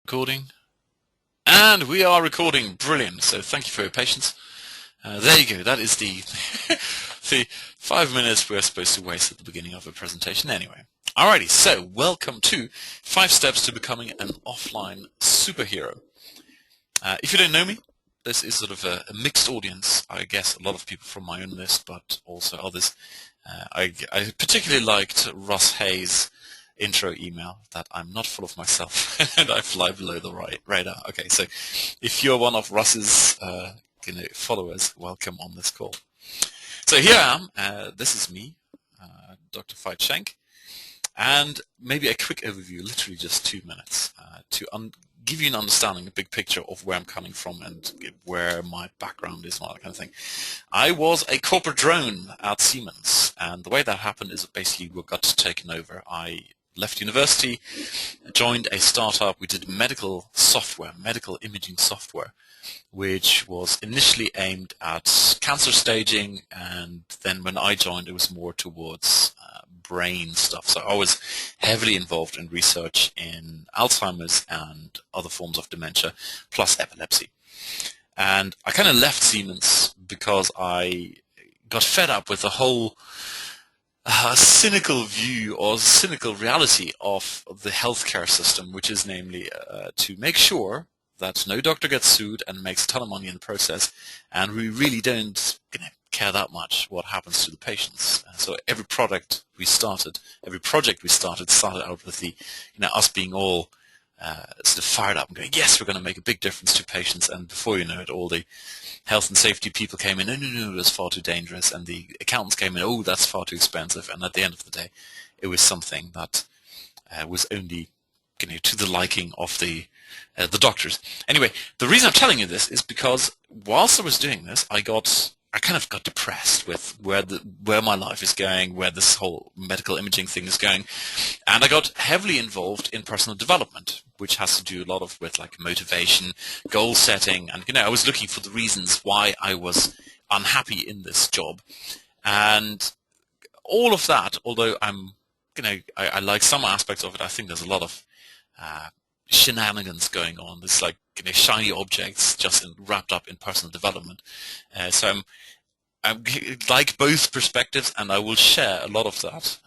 Recording. And we are recording. Brilliant. So thank you for your patience. There you go. That is the 5 minutes we're supposed to waste at the beginning of a presentation anyway. Alrighty, so welcome to 5 Steps to Becoming an Offline Superhero. If you don't know me, this is sort of a mixed audience. I guess a lot of people from my own list, but also others. I particularly liked Russ Hayes' intro email that I'm not full of myself and I fly below the radar. Okay, so if you're one of Russ's followers, welcome on this call. So here I am. This is me, Dr. Veit Schenk, and maybe a quick overview, literally just 2 minutes, to give you an understanding, a big picture of where I'm coming from and where my background is and all that kind of thing. I was a corporate drone at Siemens, and the way that happened is basically we got taken over. I left university, joined a startup. We did medical software, medical imaging software, which was initially aimed at cancer staging, and then when I joined it was more towards brain stuff. So I was heavily involved in research in Alzheimer's and other forms of dementia, plus epilepsy. And I kind of left Siemens because I got fed up with the whole cynical view or cynical reality of the healthcare system, which is namely to make sure that no doctor gets sued and makes a ton of money in the process, and we really don't care that much what happens to the patients. So every project we started started out with the us being all sort of fired up and going, yes, we're going to make a big difference to patients, and before you know it, all the health and safety people came in, no, that's far too dangerous, and the accountants came in, oh, that's far too expensive, and at the end of the day, it was something that was only to the liking of the doctors. Anyway, the reason I'm telling you this is because whilst I was doing this, I kind of got depressed with where my life is going, where this whole medical imaging thing is going, and I got heavily involved in personal development, which has to do a lot with like motivation, goal setting, and I was looking for the reasons why I was unhappy in this job, and all of that. Although I like some aspects of it, I think there's a lot of shenanigans going on. There's like shiny objects just wrapped up in personal development. So I'm like both perspectives, and I will share a lot of that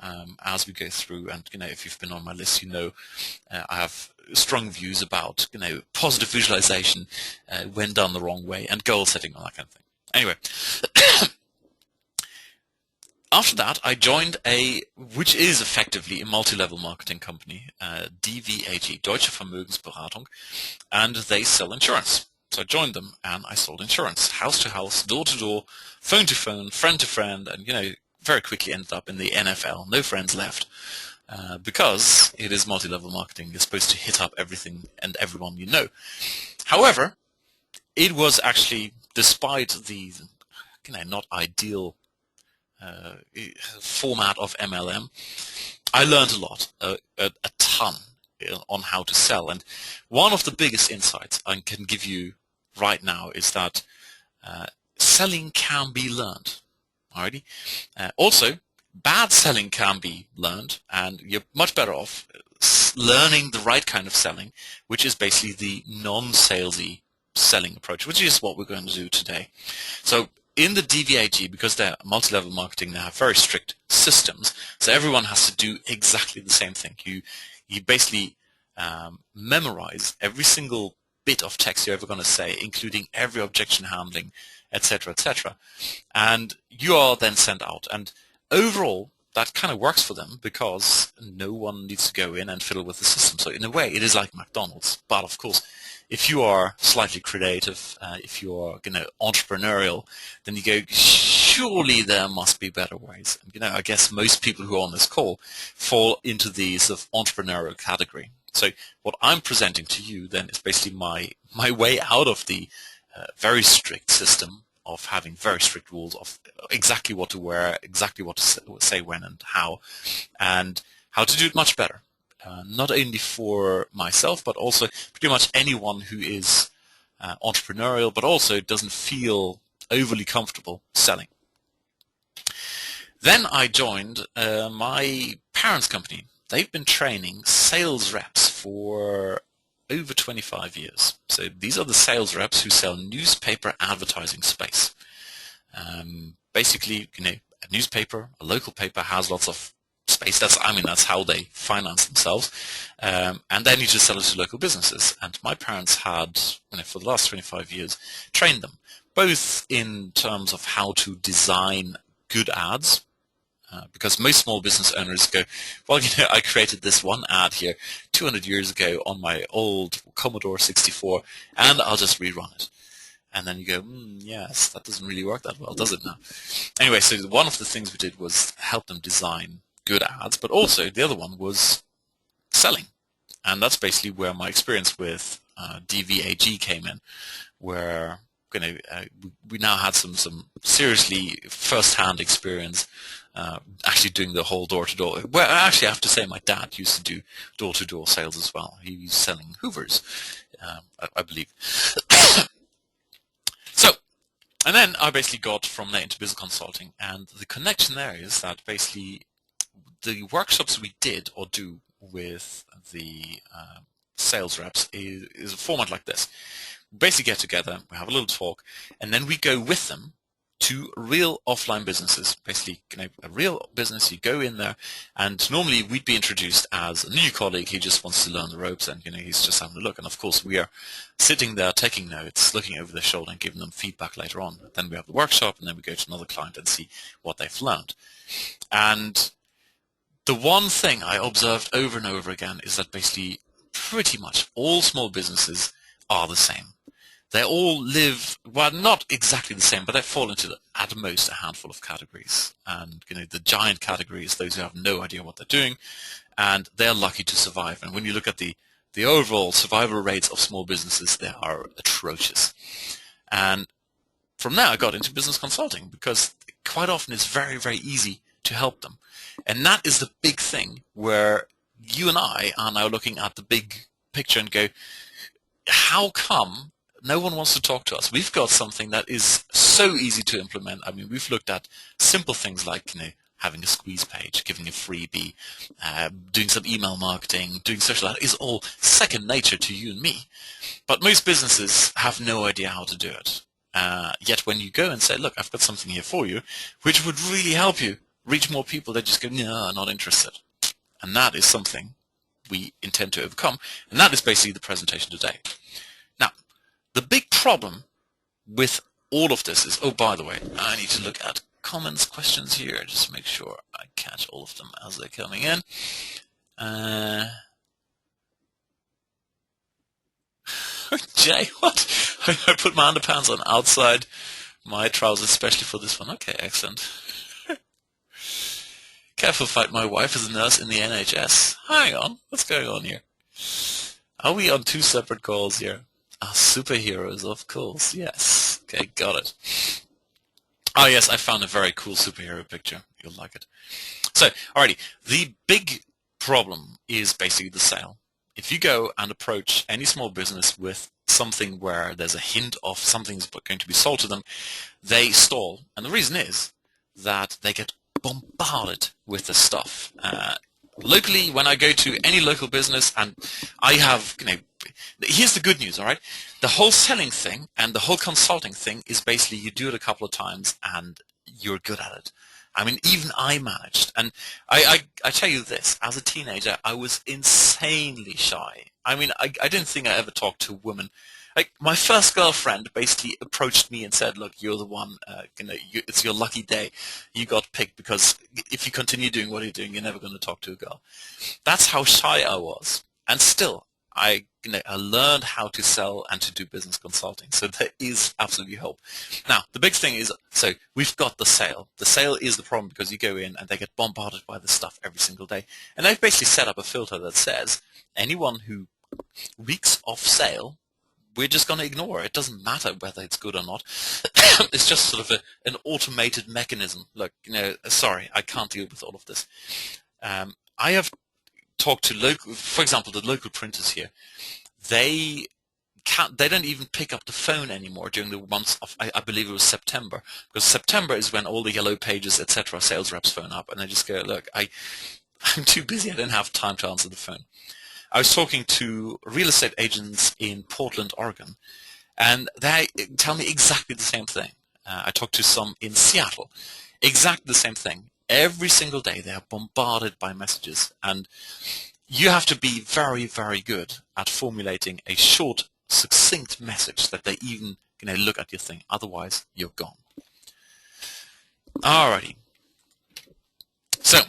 as we go through. And if you've been on my list, I have strong views about positive visualization when done the wrong way, and goal setting, all that kind of thing. Anyway. After that, I joined which is effectively a multi-level marketing company, DVAG, Deutsche Vermögensberatung, and they sell insurance. So I joined them and I sold insurance, house to house, door to door, phone to phone, friend to friend, and very quickly ended up in the NFL. No friends left, because it is multi-level marketing. You're supposed to hit up everything and everyone you know. However, it was actually, despite the not ideal format of MLM, I learned a lot, a ton on how to sell. And one of the biggest insights I can give you right now is that selling can be learned. Alrighty. Also, bad selling can be learned, and you're much better off learning the right kind of selling, which is basically the non-salesy selling approach, which is what we're going to do today. So in the DVAG, because they're multi-level marketing, they have very strict systems, so everyone has to do exactly the same thing. You basically memorize every single bit of text you're ever going to say, including every objection handling, etc., etc., and you are then sent out. And overall, that kind of works for them because no one needs to go in and fiddle with the system. So in a way, it is like McDonald's. But of course, if you are slightly creative, if you are entrepreneurial, then you go, surely there must be better ways. And, I guess most people who are on this call fall into the sort of entrepreneurial category. So what I'm presenting to you then is basically my way out of the very strict system of having very strict rules of exactly what to wear, exactly what to say when and how to do it much better. Not only for myself, but also pretty much anyone who is entrepreneurial, but also doesn't feel overly comfortable selling. Then I joined my parents' company. They've been training sales reps for over 25 years. So these are the sales reps who sell newspaper advertising space. Basically, a newspaper, a local paper has lots of space. That's how they finance themselves. And they need to sell it to local businesses. And my parents had, for the last 25 years, trained them, both in terms of how to design good ads, because most small business owners go, well, I created this one ad here 200 years ago on my old Commodore 64, and I'll just rerun it. And then you go, yes, that doesn't really work that well, does it now? Anyway, so one of the things we did was help them design good ads, but also the other one was selling. And that's basically where my experience with DVAG came in, where we now had some seriously first-hand experience actually doing the whole door-to-door. Well, actually, I have to say my dad used to do door-to-door sales as well. He was selling Hoovers, I believe. So, and then I basically got from there into business consulting, and the connection there is that basically the workshops we did or do with the sales reps is a format like this. We basically get together, we have a little talk, and then we go with them to real offline businesses. Basically, a real business, you go in there, and normally we'd be introduced as a new colleague. He just wants to learn the ropes, and he's just having a look. And of course, we are sitting there taking notes, looking over their shoulder, and giving them feedback later on. Then we have the workshop, and then we go to another client and see what they've learned. And the one thing I observed over and over again is that basically pretty much all small businesses are the same. They all live, well, not exactly the same, but they fall into, at most, a handful of categories. And, the giant categories, those who have no idea what they're doing, and they're lucky to survive. And when you look at the overall survival rates of small businesses, they are atrocious. And from there, I got into business consulting, because quite often it's very, very easy to help them. And that is the big thing where you and I are now looking at the big picture and go, how come no one wants to talk to us? We've got something that is so easy to implement. We've looked at simple things like, having a squeeze page, giving a freebie, doing some email marketing, doing social. That is all second nature to you and me. But most businesses have no idea how to do it. Yet when you go and say, look, I've got something here for you, which would really help you reach more people, they just go, no, not interested. And that is something we intend to overcome. And that is basically the presentation today. Now, the big problem with all of this is, oh, by the way, I need to look at comments, questions here, just to make sure I catch all of them as they're coming in. Jay, what? I put my underpants on outside my trousers, especially for this one. Okay, excellent. Careful, fight, my wife is a nurse in the NHS. Hang on, what's going on here? Are we on two separate calls here? Superheroes, of course, yes. Okay, got it. Oh yes, I found a very cool superhero picture. You'll like it. So, alrighty, the big problem is basically the sale. If you go and approach any small business with something where there's a hint of something's going to be sold to them, they stall. And the reason is that they get bombarded with the stuff. Locally, when I go to any local business, and I have, here's the good news, all right? The whole selling thing and the whole consulting thing is basically you do it a couple of times and you're good at it. Even I managed. And I tell you this, as a teenager, I was insanely shy. I didn't think I ever talked to women. Like, my first girlfriend basically approached me and said, look, you're the one, it's your lucky day. You got picked because if you continue doing what you're doing, you're never going to talk to a girl. That's how shy I was. And still, I learned how to sell and to do business consulting. So there is absolutely hope. Now, the big thing is, so we've got the sale. The sale is the problem because you go in and they get bombarded by the stuff every single day. And they've basically set up a filter that says anyone who reeks of sale, we're just going to ignore. It doesn't matter whether it's good or not. It's just sort of an automated mechanism. Look, sorry, I can't deal with all of this. I have talked to for example, the local printers here. They don't even pick up the phone anymore during the months of, I believe it was September, because September is when all the yellow pages, etc., sales reps phone up, and they just go, look, I'm too busy. I don't have time to answer the phone. I was talking to real estate agents in Portland, Oregon, and they tell me exactly the same thing. I talked to some in Seattle, exactly the same thing. Every single day they are bombarded by messages, and you have to be very, very good at formulating a short, succinct message that they even look at your thing. Otherwise, you're gone. Alrighty. So,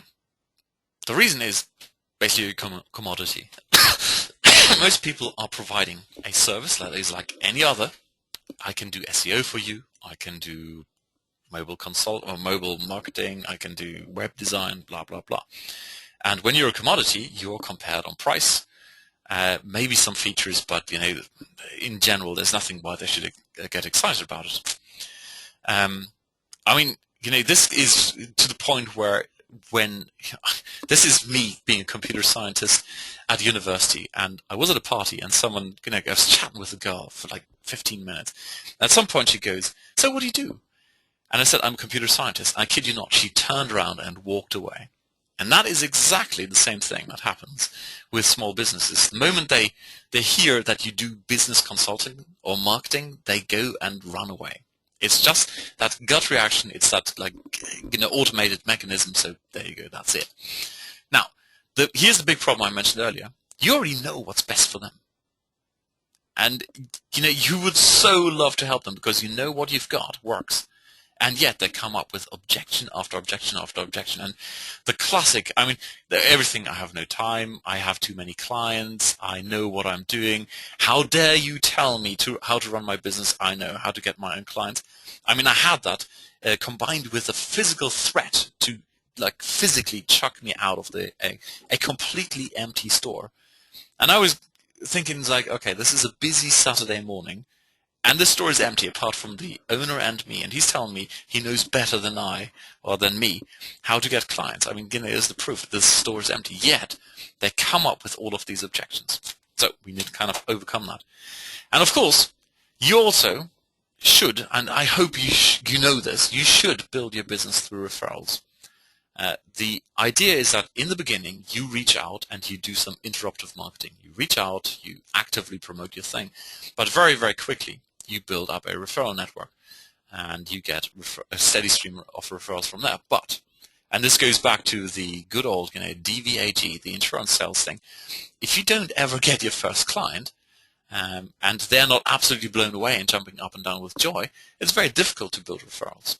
the reason is basically a commodity. Most people are providing a service that is like any other. I can do SEO for you. I can do mobile consult or mobile marketing. I can do web design, blah, blah, blah. And when you're a commodity, you're compared on price, maybe some features, but in general, there's nothing why they should get excited about it. I mean, this is to the point where this is me being a computer scientist at university, and I was at a party, and someone, I was chatting with a girl for like 15 minutes. At some point, she goes, "So what do you do?" And I said, "I'm a computer scientist." I kid you not, she turned around and walked away. And that is exactly the same thing that happens with small businesses. The moment they hear that you do business consulting or marketing, they go and run away. It's just that gut reaction. It's that automated mechanism. So there you go. That's it. Now, here's the big problem I mentioned earlier. You already know what's best for them. And, you would so love to help them because you know what you've got works. And yet they come up with objection after objection after objection. And the classic, I mean, everything, I have no time, I have too many clients, I know what I'm doing, how dare you tell me how to run my business, I know how to get my own clients. I mean, I had that combined with a physical threat to physically chuck me out of a completely empty store. And I was thinking okay, this is a busy Saturday morning, and the store is empty apart from the owner and me, and he's telling me he knows better than me how to get clients. I mean, there's the proof. The store is empty, yet they come up with all of these objections. So we need to kind of overcome that. And of course, you also should, and I hope you know this, you should build your business through referrals. The idea is that in the beginning, you reach out and you do some interruptive marketing. You reach out, you actively promote your thing, but very, very quickly, you build up a referral network and you get a steady stream of referrals from there. And this goes back to the good old DVAG, the insurance sales thing. If you don't ever get your first client, and they're not absolutely blown away and jumping up and down with joy, it's very difficult to build referrals.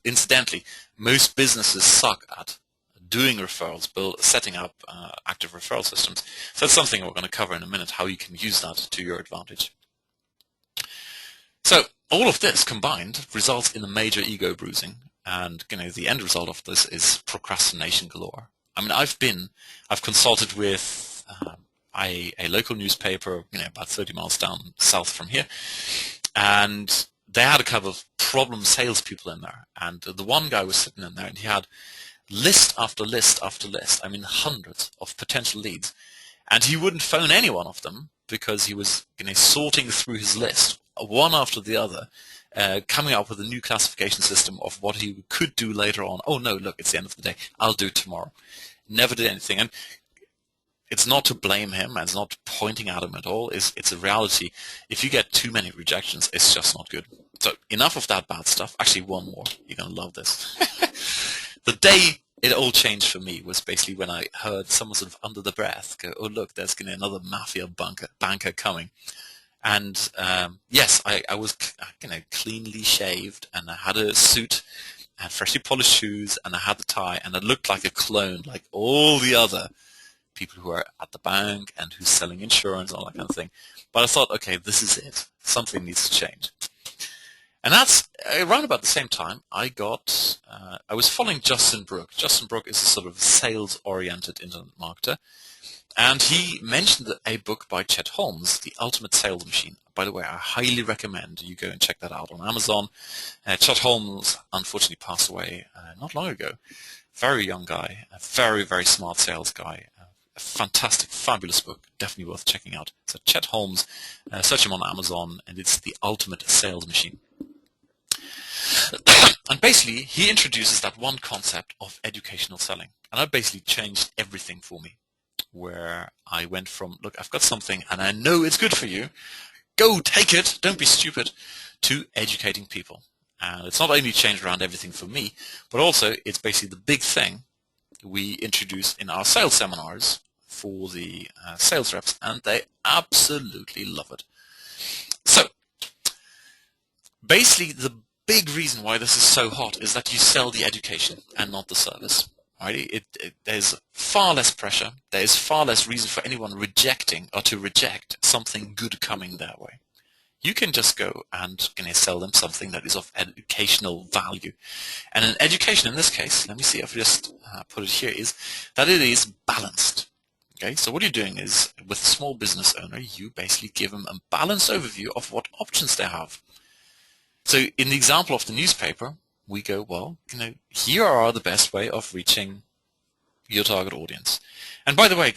Incidentally, most businesses suck at doing referrals, setting up active referral systems. So that's something we're going to cover in a minute, how you can use that to your advantage. So all of this combined results in a major ego bruising, and the end result of this is procrastination galore. I mean, I've consulted with a local newspaper, about 30 miles down south from here, and they had a couple of problem salespeople in there, and the one guy was sitting in there, and he had list after list after list. I mean, hundreds of potential leads, and he wouldn't phone any one of them because he was sorting through his list one after the other, coming up with a new classification system of what he could do later on. Oh no, look, it's the end of the day. I'll do it tomorrow. Never did anything. And it's not to blame him, and it's not pointing at him at all. It's a reality. If you get too many rejections, it's just not good. So enough of that bad stuff. Actually, one more. You're going to love this. The day it all changed for me was basically when I heard someone sort of under the breath go, "Oh, look, there's another mafia banker coming." And yes, I was cleanly shaved, and I had a suit and freshly polished shoes, and I had the tie, and I looked like a clone, like all the other people who are at the bank and who's selling insurance and all that kind of thing. But I thought, okay, this is it. Something needs to change. And that's around about the same time I was following Justin Brooke. Justin Brooke is a sort of sales-oriented internet marketer. And he mentioned a book by Chet Holmes, The Ultimate Sales Machine. By the way, I highly recommend you go and check that out on Amazon. Chet Holmes unfortunately passed away not long ago. Very young guy, a very, very smart sales guy. A fantastic, fabulous book, definitely worth checking out. So Chet Holmes, search him on Amazon, and it's The Ultimate Sales Machine. And basically, he introduces that one concept of educational selling. And that basically changed everything for me. where I went from, look, I've got something and I know it's good for you, go take it, don't be stupid, to educating people. And it's not only changed around everything for me, but also it's basically the big thing we introduce in our sales seminars for the sales reps, and they absolutely love it. So basically the big reason why this is so hot is that you sell the education and not the service. Right? There's far less pressure. There's far less reason for anyone rejecting or to reject something good coming their way. You can just go and sell them something that is of educational value. And an education in this case, let me see if I just put it here, is that it is balanced. Okay, so what you're doing is, with a small business owner, you basically give them a balanced overview of what options they have. So in the example of the newspaper, we go, well, here are the best way of reaching your target audience. And by the way,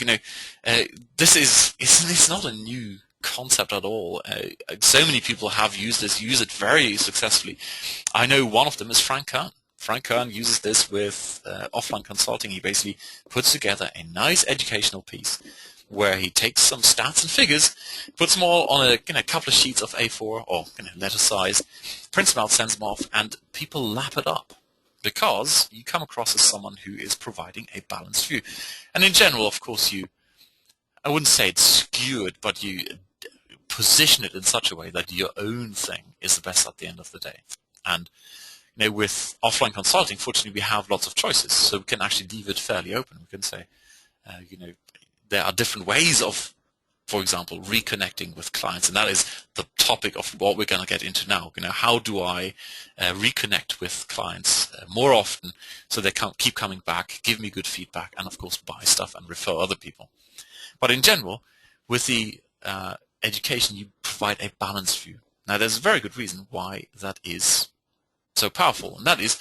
this it's not a new concept at all. So many people have used this, use it very successfully. I know one of them is Frank Kern. Frank Kern uses this with offline consulting. He basically puts together a nice educational piece where he takes some stats and figures, puts them all on a couple of sheets of A4 or letter size, prints them out, sends them off, and people lap it up because you come across as someone who is providing a balanced view. And in general, of course, I wouldn't say it's skewed, but you position it in such a way that your own thing is the best at the end of the day. And with offline consulting, fortunately, we have lots of choices, so we can actually leave it fairly open. We can say, there are different ways of, for example, reconnecting with clients, and that is the topic of what we're going to get into now. How do I reconnect with clients more often so they keep coming back, give me good feedback, and of course buy stuff and refer other people. But in general, with the education, you provide a balanced view. Now, there's a very good reason why that is so powerful, and that is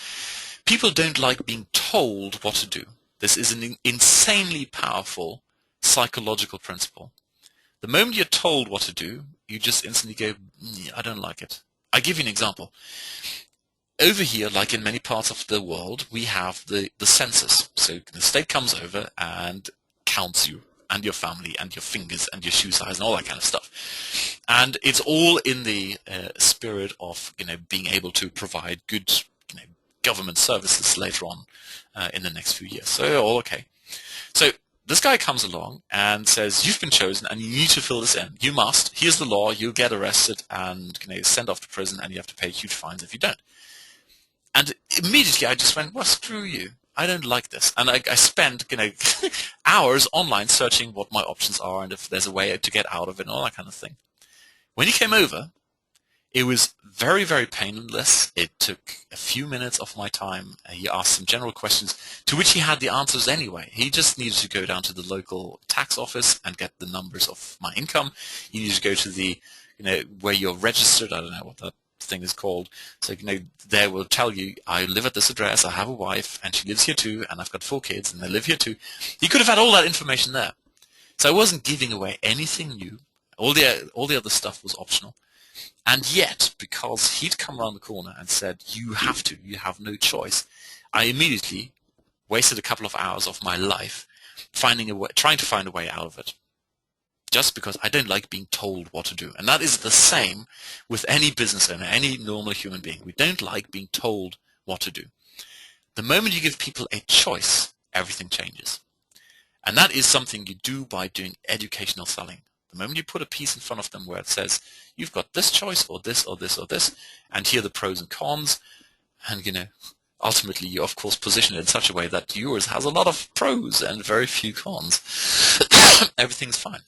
people don't like being told what to do. This is an insanely powerful psychological principle. The moment you're told what to do, you just instantly go, I don't like it. I give you an example. Over here, like in many parts of the world, we have the census. So the state comes over and counts you and your family and your fingers and your shoe size and all that kind of stuff. And it's all in the spirit of being able to provide good government services later on in the next few years. So all okay. So this guy comes along and says, you've been chosen and you need to fill this in. You must. Here's the law. You'll get arrested and sent off to prison, and you have to pay huge fines if you don't. And immediately I just went, well, screw you. I don't like this. And I spent hours online searching what my options are and if there's a way to get out of it and all that kind of thing. When he came over, it was very, very painless. It took a few minutes of my time. He asked some general questions to which he had the answers anyway. He just needed to go down to the local tax office and get the numbers of my income. He needed to go to the, where you're registered. I don't know what that thing is called. So, they will tell you, I live at this address, I have a wife, and she lives here too, and I've got 4 kids, and they live here too. He could have had all that information there. So I wasn't giving away anything new. All the other stuff was optional. And yet, because he'd come around the corner and said, you have no choice, I immediately wasted a couple of hours of my life trying to find a way out of it. Just because I don't like being told what to do. And that is the same with any business owner, any normal human being. We don't like being told what to do. The moment you give people a choice, everything changes. And that is something you do by doing educational selling. The moment you put a piece in front of them where it says, you've got this choice or this or this or this, and here are the pros and cons, and ultimately you of course position it in such a way that yours has a lot of pros and very few cons, everything's fine.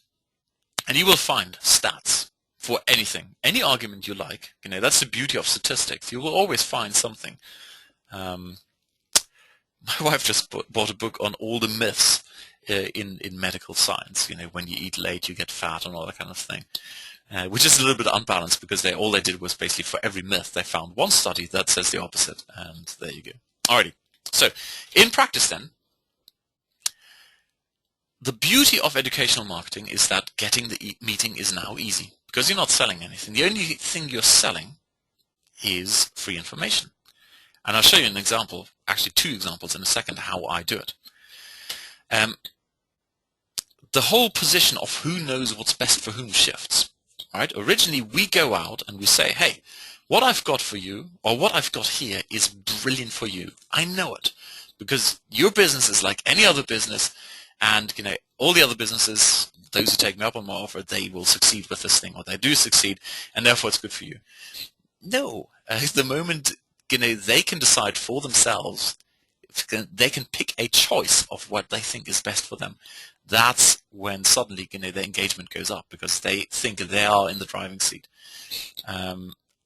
And you will find stats for anything, any argument you like. That's the beauty of statistics. You will always find something. My wife just bought a book on all the myths in medical science. When you eat late, you get fat and all that kind of thing, which is a little bit unbalanced because all they did was basically for every myth, they found one study that says the opposite. And there you go. Alrighty. So in practice then, the beauty of educational marketing is that getting the meeting is now easy because you're not selling anything. The only thing you're selling is free information. And I'll show you an example, actually 2 examples in a second, how I do it. the whole position of who knows what's best for whom shifts. Right? Originally, we go out and we say, hey, what I've got for you, or what I've got here, is brilliant for you. I know it, because your business is like any other business, and all the other businesses, those who take me up on my offer, they will succeed with this thing, or they do succeed, and therefore it's good for you. No, the moment they can decide for themselves, they can pick a choice of what they think is best for them. That's when suddenly their engagement goes up, because they think they are in the driving seat.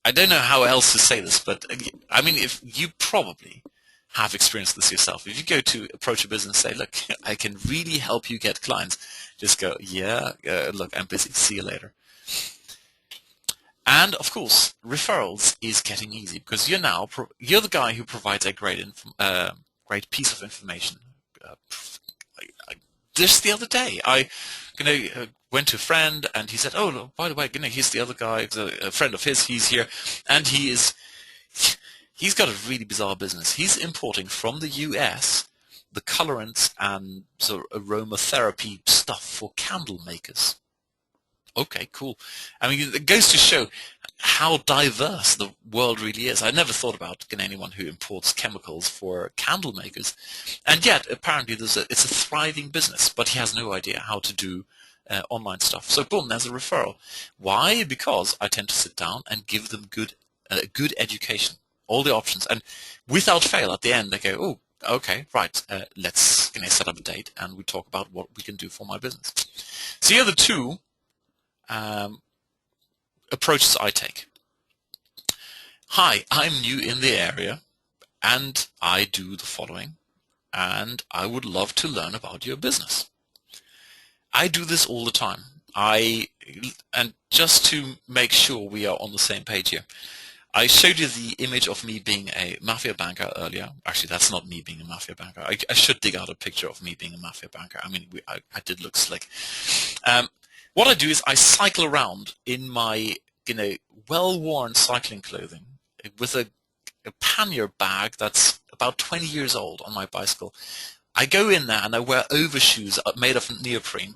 I don't know how else to say this, but I mean, if you probably have experienced this yourself. If you go to approach a business and say, look, I can really help you get clients, just go, yeah, look, I'm busy, see you later. And of course, referrals is getting easy, because you're the guy who provides a great piece of information. Just the other day, I went to a friend, and he said, oh, look, by the way, here's the other guy, a friend of his, he's here, and he's got a really bizarre business. He's importing from the US the colorants and sort of aromatherapy stuff for candle makers. Okay, cool. I mean, it goes to show how diverse the world really is. I never thought about anyone who imports chemicals for candle makers, and yet apparently it's a thriving business. But he has no idea how to do online stuff. So boom, there's a referral. Why? Because I tend to sit down and give them good education, all the options, and without fail, at the end they go, oh, okay, right, let's set up a date and we talk about what we can do for my business. So here are the two approaches I take. Hi, I'm new in the area and I do the following, and I would love to learn about your business. I do this all the time. And just to make sure we are on the same page here, I showed you the image of me being a mafia banker earlier. Actually, that's not me being a mafia banker. I should dig out a picture of me being a mafia banker. I mean, I did look slick. What I do is I cycle around in my well-worn cycling clothing with a pannier bag that's about 20 years old on my bicycle. I go in there and I wear overshoes made of neoprene.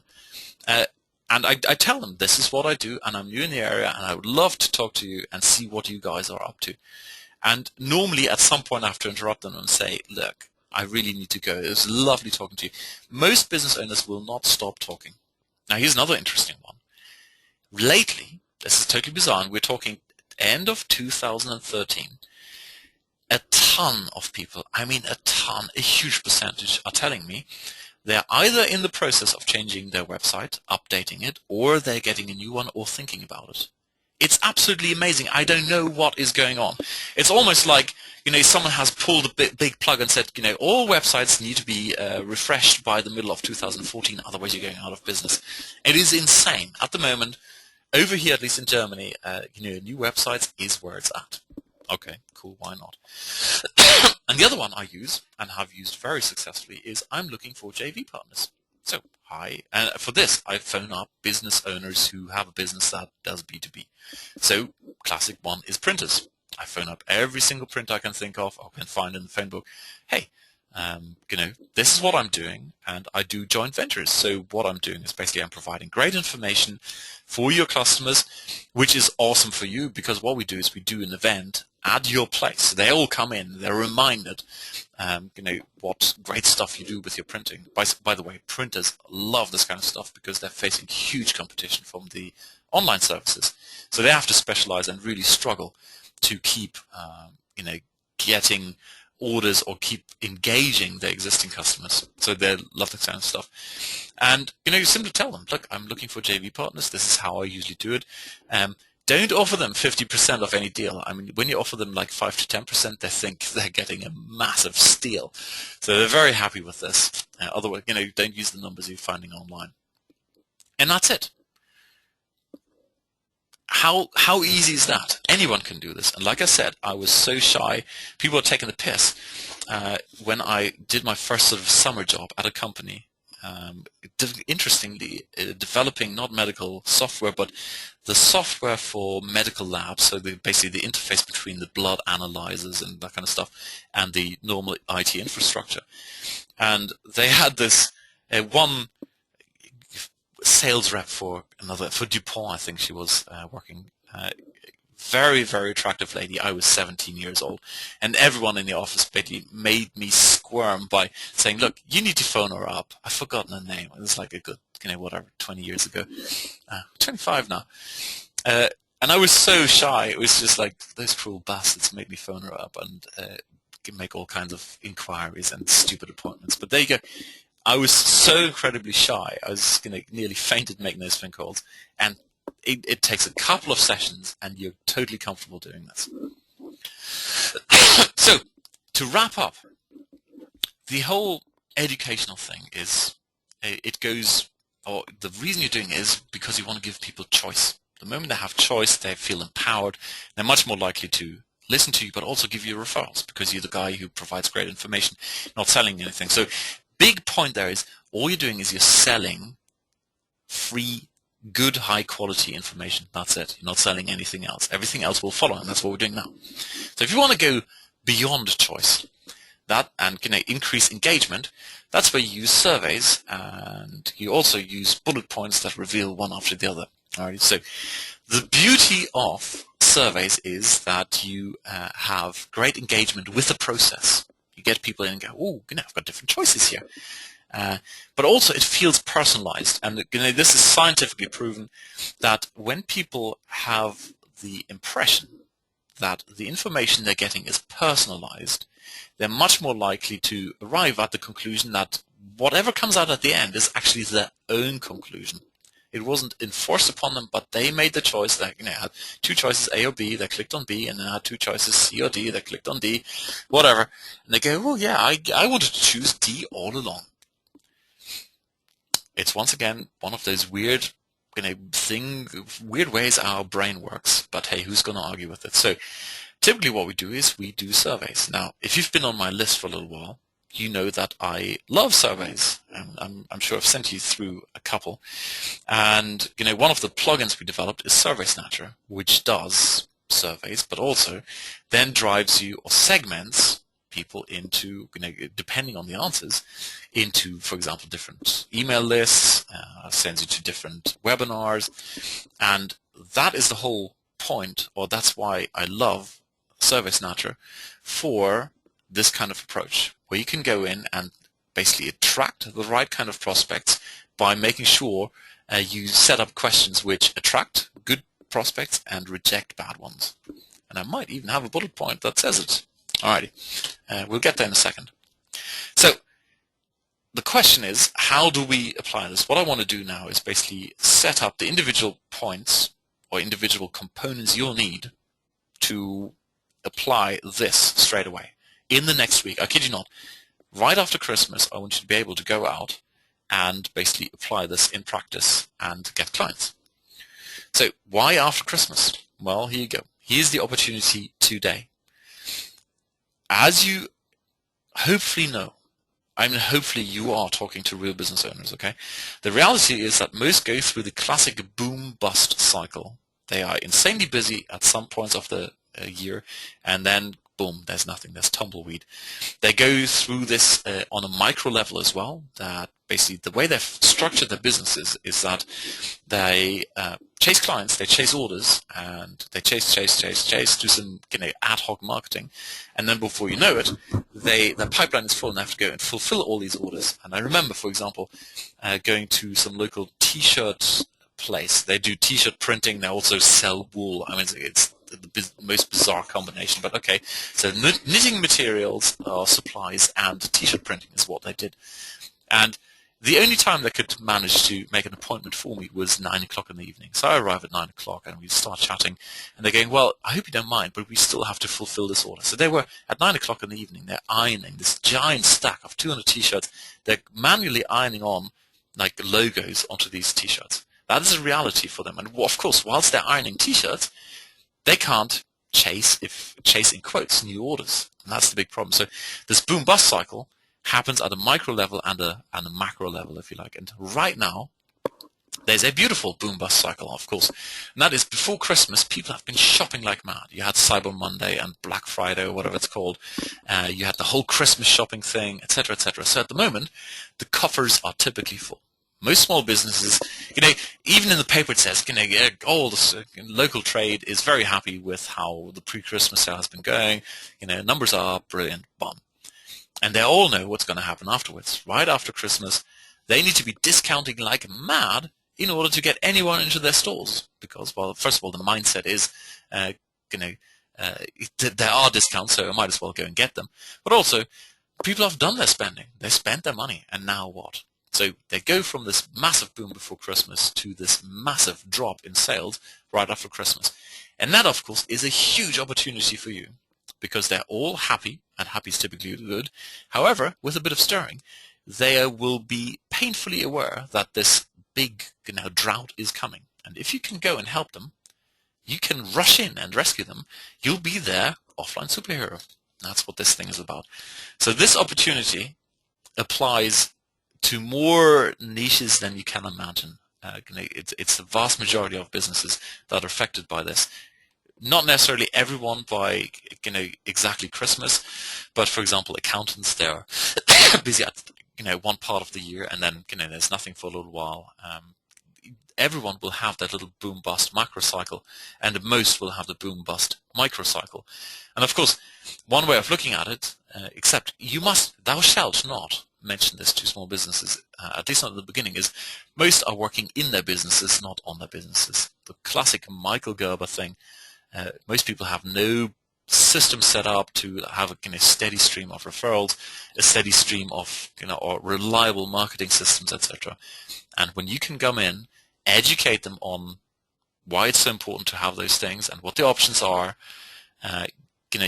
And I tell them, this is what I do, and I'm new in the area, and I would love to talk to you and see what you guys are up to. And normally at some point I have to interrupt them and say, look, I really need to go. It was lovely talking to you. Most business owners will not stop talking. Now here's another interesting one. Lately, this is totally bizarre, and we're talking end of 2013, a ton of people, I mean a ton, a huge percentage, are telling me they're either in the process of changing their website, updating it, or they're getting a new one or thinking about it. It's absolutely amazing. I don't know what is going on. It's almost like someone has pulled a big plug and said, all websites need to be refreshed by the middle of 2014, otherwise you're going out of business. It is insane. At the moment, over here, at least in Germany, new websites is where it's at. Okay, cool, why not? And the other one I use, and have used very successfully, is I'm looking for JV partners. So, hi. And for this, I phone up business owners who have a business that does B2B. So, classic one is printers. I phone up every single printer I can think of, or can find in the phone book. Hey, this is what I'm doing, and I do joint ventures. So what I'm doing is basically I'm providing great information for your customers, which is awesome for you, because what we do is we do an event at your place. They all come in, they're reminded, what great stuff you do with your printing. By the way, printers love this kind of stuff because they're facing huge competition from the online services. So they have to specialize and really struggle to keep, getting orders or keep engaging their existing customers. So they love that kind of stuff. And, you simply tell them, look, I'm looking for JV partners. This is how I usually do it. Don't offer them 50% of any deal. I mean, when you offer them like 5 to 10%, they think they're getting a massive steal. So they're very happy with this. Otherwise, don't use the numbers you're finding online. And that's it. How easy is that? Anyone can do this. And like I said, I was so shy. People were taking the piss when I did my first sort of summer job at a company. Interestingly, developing not medical software, but the software for medical labs, so basically the interface between the blood analyzers and that kind of stuff and the normal IT infrastructure. And they had this one sales rep for DuPont, I think she was working. Very, very attractive lady. I was 17 years old, and everyone in the office basically made me squirm by saying, "Look, you need to phone her up." I've forgotten her name. It was like a good, 20 years ago. 25 now. And I was so shy. It was just like those cruel bastards made me phone her up and make all kinds of inquiries and stupid appointments. But there you go. I was so incredibly shy. I was nearly fainted making those phone calls, and it takes a couple of sessions, and you're totally comfortable doing this. So, to wrap up, the whole educational thing is, the reason you're doing it is because you want to give people choice. The moment they have choice, they feel empowered. They're much more likely to listen to you, but also give you referrals because you're the guy who provides great information, not selling anything. So, big point there is all you're doing is you're selling free, good, high-quality information. That's it. You're not selling anything else. Everything else will follow, and that's what we're doing now. So if you want to go beyond choice, and increase engagement, that's where you use surveys, and you also use bullet points that reveal one after the other. All right. So the beauty of surveys is that you have great engagement with the process. You get people in and go, "Oh, I've got different choices here." But also it feels personalized, and this is scientifically proven that when people have the impression that the information they're getting is personalized, they're much more likely to arrive at the conclusion that whatever comes out at the end is actually their own conclusion. It wasn't enforced upon them, but they made the choice. They had two choices, A or B. They clicked on B, and then had two choices, C or D. They clicked on D, whatever. And they go, "Well, yeah, I wanted to choose D all along." It's once again one of those weird ways our brain works. But hey, who's going to argue with it? So typically what we do is we do surveys. Now, if you've been on my list for a little while, you know that I love surveys. I'm sure I've sent you through a couple. And one of the plugins we developed is Survey Snatcher, which does surveys, but also then drives you or segments people into, depending on the answers, into, for example, different email lists, sends you to different webinars, and that is the whole point, or that's why I love Survey Snatcher for this kind of approach, where you can go in and basically attract the right kind of prospects by making sure you set up questions which attract good prospects and reject bad ones. And I might even have a bullet point that says it. Alrighty, we'll get there in a second. So the question is, how do we apply this? What I want to do now is basically set up the individual points or individual components you'll need to apply this straight away. In the next week, I kid you not, right after Christmas, I want you to be able to go out and basically apply this in practice and get clients. So why after Christmas? Well, here you go. Here's the opportunity today. As you hopefully know, hopefully you are talking to real business owners, okay? The reality is that most go through the classic boom-bust cycle. They are insanely busy at some points of the year, and then boom, there's nothing, there's tumbleweed. They go through this on a micro level as well, that basically the way they've structured their businesses is that they chase clients, they chase orders, and they chase, do some ad hoc marketing, and then before you know it, their pipeline is full and they have to go and fulfill all these orders. And I remember, for example, going to some local t-shirt place. They do t-shirt printing, they also sell wool. I mean, it's the most bizarre combination, but okay. So knitting materials, supplies, and t-shirt printing is what they did. And the only time they could manage to make an appointment for me was 9 o'clock in the evening. So I arrive at 9 o'clock and we start chatting, and they're going, "Well, I hope you don't mind, but we still have to fulfill this order." So they were at 9 o'clock in the evening, they're ironing this giant stack of 200 t-shirts. They're manually ironing on like logos onto these t-shirts. That is a reality for them. And of course, whilst they're ironing t-shirts, they can't chase in quotes, new orders. And that's the big problem. So this boom-bust cycle happens at a micro level and a macro level, if you like. And right now, there's a beautiful boom-bust cycle, of course. And that is before Christmas, people have been shopping like mad. You had Cyber Monday and Black Friday, or whatever it's called. You had the whole Christmas shopping thing, etc., etc. So at the moment, the coffers are typically full. Most small businesses, even in the paper it says, all the local trade is very happy with how the pre-Christmas sale has been going. Numbers are brilliant, bomb. And they all know what's going to happen afterwards. Right after Christmas, they need to be discounting like mad in order to get anyone into their stores. Because, well, first of all, the mindset is, there are discounts, so I might as well go and get them. But also, people have done their spending. They spent their money, and now what? So they go from this massive boom before Christmas to this massive drop in sales right after Christmas. And that, of course, is a huge opportunity for you because they're all happy, and happy is typically good. However, with a bit of stirring, they will be painfully aware that this big drought is coming. And if you can go and help them, you can rush in and rescue them. You'll be their offline superhero. That's what this thing is about. So this opportunity applies to more niches than you can imagine. It's the vast majority of businesses that are affected by this. Not necessarily everyone by exactly Christmas, but for example, accountants, they're busy at one part of the year, and then there's nothing for a little while. Everyone will have that little boom bust macro cycle, and most will have the boom bust micro cycle. And of course, one way of looking at it, except thou shalt not mention this to small businesses, at least not at the beginning, is most are working in their businesses, not on their businesses. The classic Michael Gerber thing. Most people have no system set up to have a steady stream of referrals, a steady stream of or reliable marketing systems, etc. And when you can come in, educate them on why it's so important to have those things and what the options are,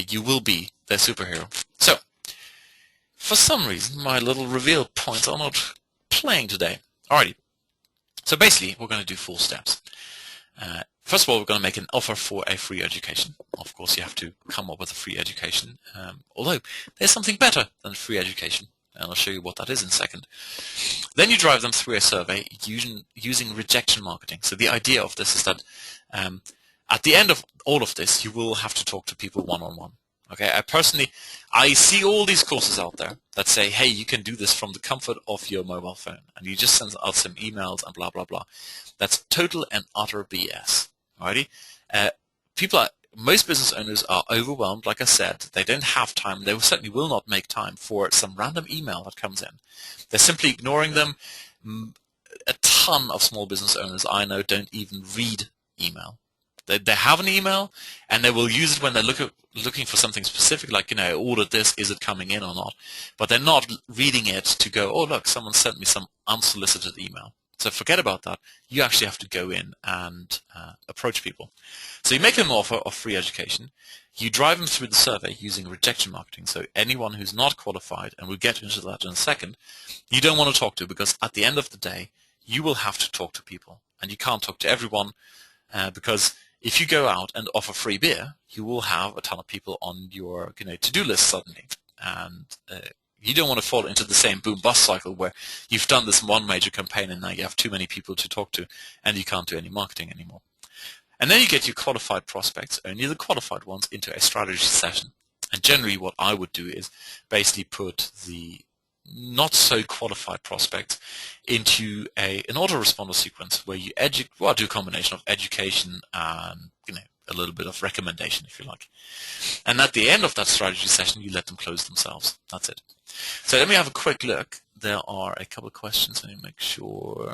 you will be their superhero. So, for some reason, my little reveal points are not playing today. Alrighty. So basically, we're going to do 4 steps. First of all, we're going to make an offer for a free education. Of course, you have to come up with a free education, although there's something better than free education, and I'll show you what that is in a second. Then you drive them through a survey using rejection marketing. So the idea of this is that at the end of all of this, you will have to talk to people one-on-one. Okay, I see all these courses out there that say, hey, you can do this from the comfort of your mobile phone, and you just send out some emails and blah, blah, blah. That's total and utter BS. Alrighty? Most business owners are overwhelmed, like I said. They don't have time. They certainly will not make time for some random email that comes in. They're simply ignoring them. A ton of small business owners I know don't even read email. They have an email, and they will use it when they're looking for something specific, like, I ordered this, is it coming in or not? But they're not reading it to go, oh, look, someone sent me some unsolicited email. So forget about that. You actually have to go in and approach people. So you make them an offer of free education. You drive them through the survey using rejection marketing. So anyone who's not qualified, and we'll get into that in a second, you don't want to talk to, because at the end of the day, you will have to talk to people. And you can't talk to everyone because if you go out and offer free beer, you will have a ton of people on your to-do list suddenly. And you don't want to fall into the same boom-bust cycle where you've done this one major campaign and now you have too many people to talk to and you can't do any marketing anymore. And then you get your qualified prospects, only the qualified ones, into a strategy session. And generally what I would do is basically put the not so qualified prospects into an autoresponder sequence where you do a combination of education and a little bit of recommendation, if you like. And at the end of that strategy session, you let them close themselves. That's it. So let me have a quick look. There are a couple of questions. Let me make sure.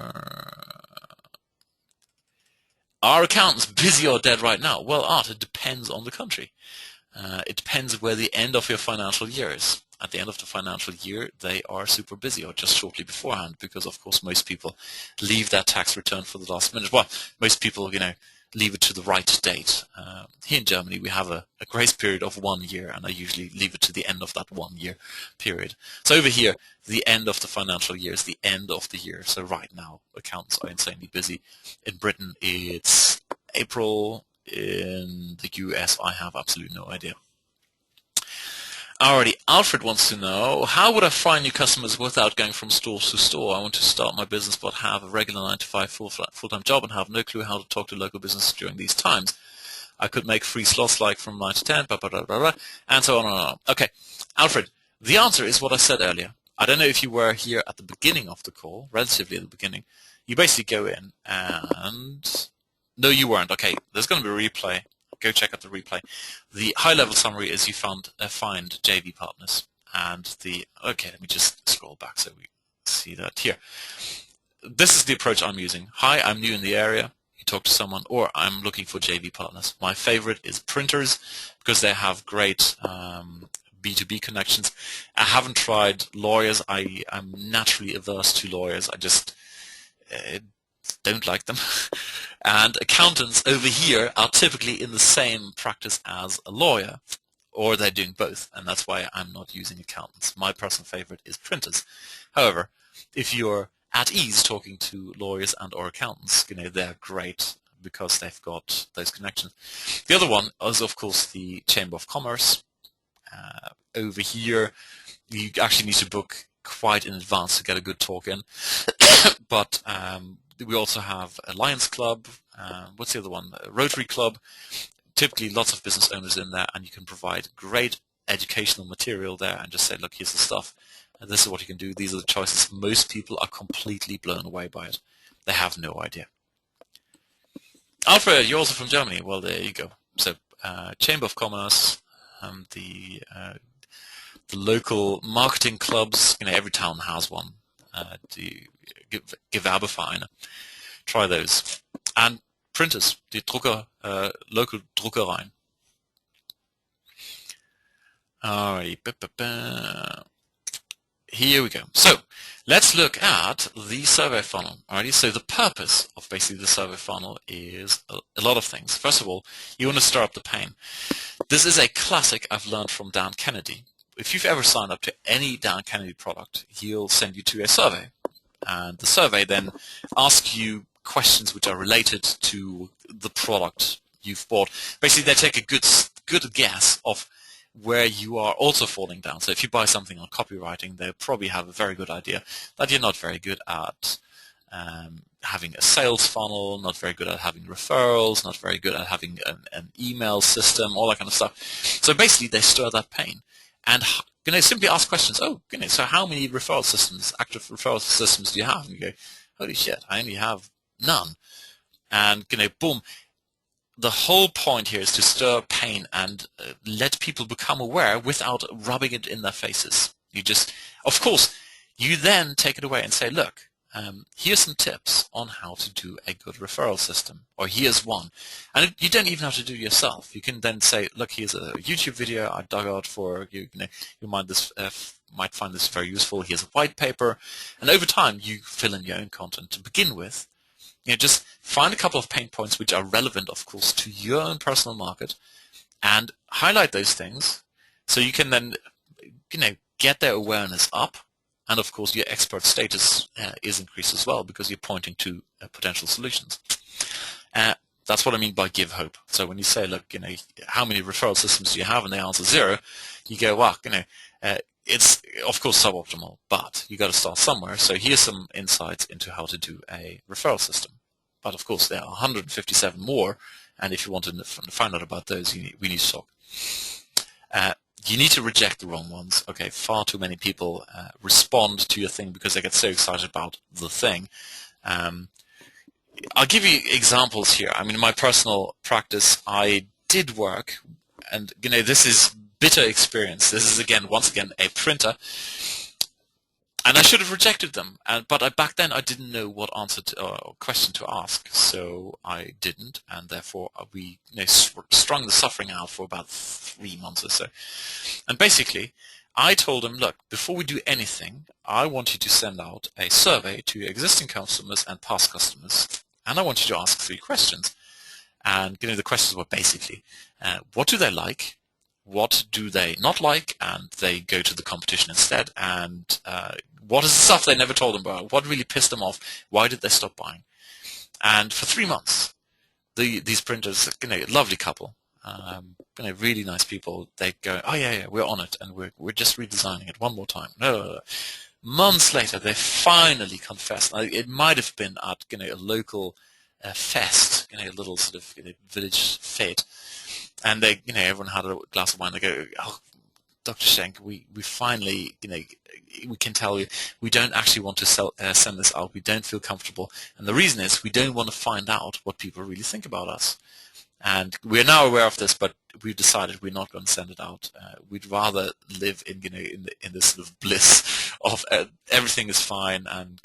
Are accountants busy or dead right now? Well, Art, it depends on the country. It depends where the end of your financial year is. At the end of the financial year, they are super busy, or just shortly beforehand, because of course most people leave their tax return for the last minute. Well, most people, leave it to the right date. Here in Germany, we have a grace period of 1 year, and I usually leave it to the end of that 1 year period. So over here, the end of the financial year is the end of the year. So right now, accountants are insanely busy. In Britain, it's April. In the US, I have absolutely no idea. Alrighty, Alfred wants to know, how would I find new customers without going from store to store? I want to start my business but have a regular 9-to-5 full-time job and have no clue how to talk to local businesses during these times. I could make free slots like from 9 to 10, blah, blah, blah, blah, blah, and so on and on. Okay, Alfred, the answer is what I said earlier. I don't know if you were here at the beginning of the call, relatively at the beginning. You basically go in and... No, you weren't. Okay, there's going to be a replay. Go check out the replay. The high-level summary is you find JV partners. And okay, let me just scroll back so we see that here. This is the approach I'm using. Hi, I'm new in the area. You talk to someone, or I'm looking for JV partners. My favorite is printers because they have great B2B connections. I haven't tried lawyers. I'm naturally averse to lawyers. I just don't like them. And accountants over here are typically in the same practice as a lawyer, or they're doing both, and that's why I'm not using accountants. My personal favorite is printers. However, if you're at ease talking to lawyers and or accountants, they're great because they've got those connections. The other one is, of course, the Chamber of Commerce. Over here, you actually need to book quite in advance to get a good talk in. But we also have a Lions Club. What's the other one? A Rotary Club. Typically, lots of business owners in there, and you can provide great educational material there and just say, look, here's the stuff. And this is what you can do. These are the choices. Most people are completely blown away by it. They have no idea. Alfred, you're also from Germany. Well, there you go. So, Chamber of Commerce, the local marketing clubs. Every town has one. Die Gewerbevereine. Try those. And printers, die local Druckereien. Alrighty. Here we go. So let's look at the survey funnel. Alrighty. So the purpose of basically the survey funnel is a lot of things. First of all, you want to stir up the pain. This is a classic I've learned from Dan Kennedy. If you've ever signed up to any Dan Kennedy product, he'll send you to a survey. And the survey then asks you questions which are related to the product you've bought. Basically, they take a good guess of where you are also falling down. So if you buy something on copywriting, they'll probably have a very good idea that you're not very good at having a sales funnel, not very good at having referrals, not very good at having an email system, all that kind of stuff. So basically, they stir that pain. And simply ask questions. So how many referral systems, active referral systems do you have? And you go, holy shit, I only have none. And boom. The whole point here is to stir pain and let people become aware without rubbing it in their faces. Of course, you then take it away and say, look, here's some tips on how to do a good referral system, or here's one. And you don't even have to do it yourself. You can then say, look, here's a YouTube video I dug out for you. You might find this very useful. Here's a white paper. And over time, you fill in your own content to begin with. Just find a couple of pain points which are relevant, of course, to your own personal market and highlight those things so you can then, get their awareness up. And, of course, your expert status is increased as well because you're pointing to potential solutions. That's what I mean by give hope. So when you say, look, how many referral systems do you have? And they answer 0, you go, well, it's, of course, suboptimal, but you got to start somewhere. So here's some insights into how to do a referral system. But, of course, there are 157 more. And if you want to find out about those, we need to talk. You need to reject the wrong ones. Okay, far too many people respond to your thing because they get so excited about the thing. I'll give you examples here. I mean, in my personal practice, I did work, and this is bitter experience. This is once again a printer, and I should have rejected them. But back then I didn't know what question to ask, so I didn't, and therefore we strung the suffering out for about 3 months or so. And basically, I told them, look, before we do anything, I want you to send out a survey to existing customers and past customers, and I want you to ask 3 questions. And the questions were basically, what do they like? What do they not like? And they go to the competition instead. And what is the stuff they never told them about? What really pissed them off? Why did they stop buying? And for 3 months, these printers, lovely couple, really nice people, they go, oh yeah, we're on it, and we're just redesigning it one more time. No. Months later, they finally confessed. It might have been at a local fest, a little sort of village fete, and they, everyone had a glass of wine. They go, oh, Dr. Schenk, we finally, we can tell you we don't actually want to send this out. We don't feel comfortable. And the reason is we don't want to find out what people really think about us. And we're now aware of this, but we've decided we're not going to send it out. We'd rather live in, in this sort of bliss of everything is fine, and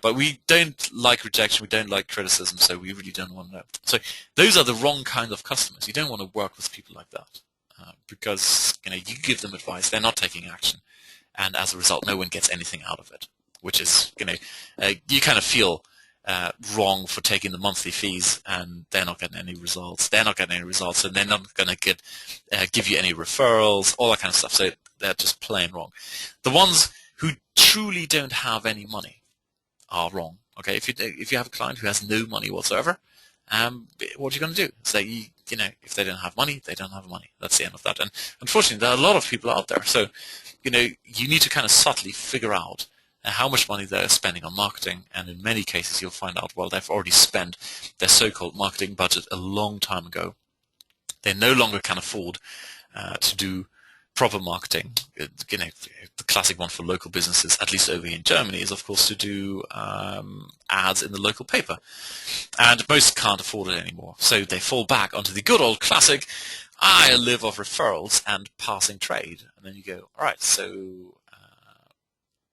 but we don't like rejection, we don't like criticism, so we really don't want to know. So those are the wrong kind of customers. You don't want to work with people like that because you give them advice, they're not taking action, and as a result, no one gets anything out of it. Which is you kind of feel wrong for taking the monthly fees, and they're not getting any results. They're not getting any results, and they're not going to give you any referrals, all that kind of stuff. So they're just plain wrong. The ones who truly don't have any money are wrong. Okay, if you have a client who has no money whatsoever, what are you going to do? Say if they don't have money, they don't have money. That's the end of that. And unfortunately, there are a lot of people out there. So you need to kind of subtly figure out how much money they're spending on marketing, and in many cases you'll find out, well, they've already spent their so-called marketing budget a long time ago. They no longer can afford to do proper marketing. The classic one for local businesses, at least over here in Germany, is of course to do ads in the local paper, and most can't afford it anymore. So they fall back onto the good old classic, I live off referrals and passing trade. And then you go, all right, so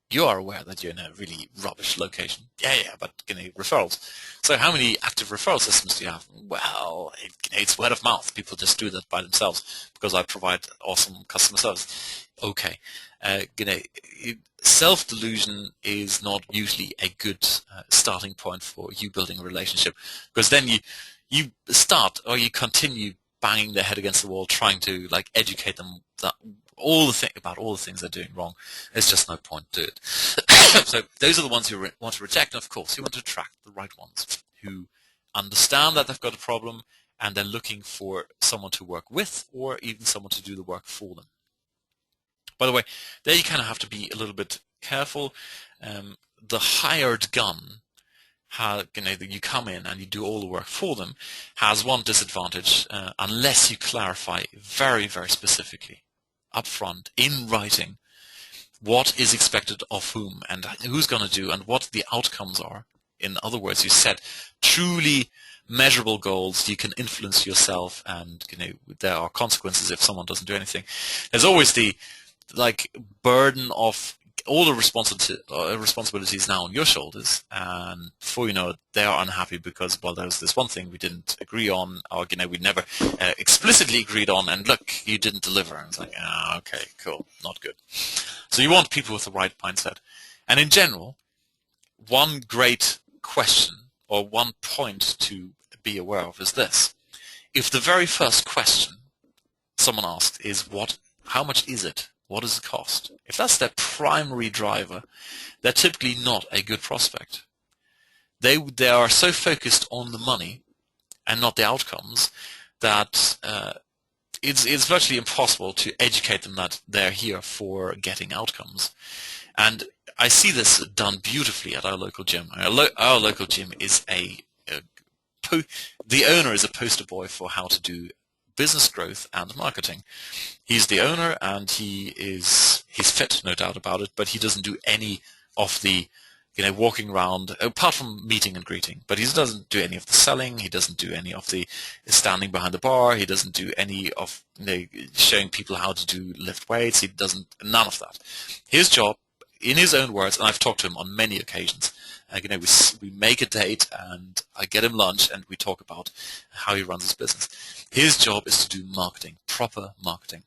you are aware that you're in a really rubbish location. Yeah, but referrals. So how many active referral systems do you have? Well, it's word of mouth. People just do that by themselves because I provide awesome customer service. Okay, self-delusion is not usually a good starting point for you building a relationship, because then you start, or you continue banging their head against the wall, trying to educate them that about all the things they're doing wrong. There's just no point to it. So those are the ones you want to reject, and of course you want to attract the right ones who understand that they've got a problem, and they're looking for someone to work with, or even someone to do the work for them. By the way, there you kind of have to be a little bit careful. The hired gun, you come in and you do all the work for them, has one disadvantage unless you clarify very, very specifically up front in writing what is expected of whom and who's going to do and what the outcomes are. In other words, you set truly measurable goals. You can influence yourself, and there are consequences if someone doesn't do anything. There's always the burden of all the responsibilities now on your shoulders, and before you know it, they are unhappy because, well, there was this one thing we didn't agree on, or we never explicitly agreed on, and look, you didn't deliver. And it's okay, cool, not good. So you want people with the right mindset. And in general, one great question or one point to be aware of is this: if the very first question someone asked is how much is it? What does it cost? If that's their primary driver, they're typically not a good prospect. They are so focused on the money and not the outcomes that it's virtually impossible to educate them that they're here for getting outcomes. And I see this done beautifully at our local gym. Our local gym is the owner is a poster boy for how to do business growth and marketing. He's the owner, and he's fit, no doubt about it, but he doesn't do any of the walking around, apart from meeting and greeting, but he doesn't do any of the selling. He doesn't do any of the standing behind the bar. He doesn't do any of showing people how to lift weights. He doesn't, none of that. His job, in his own words, and I've talked to him on many occasions, we make a date and I get him lunch and we talk about how he runs his business. His job is to do marketing, proper marketing.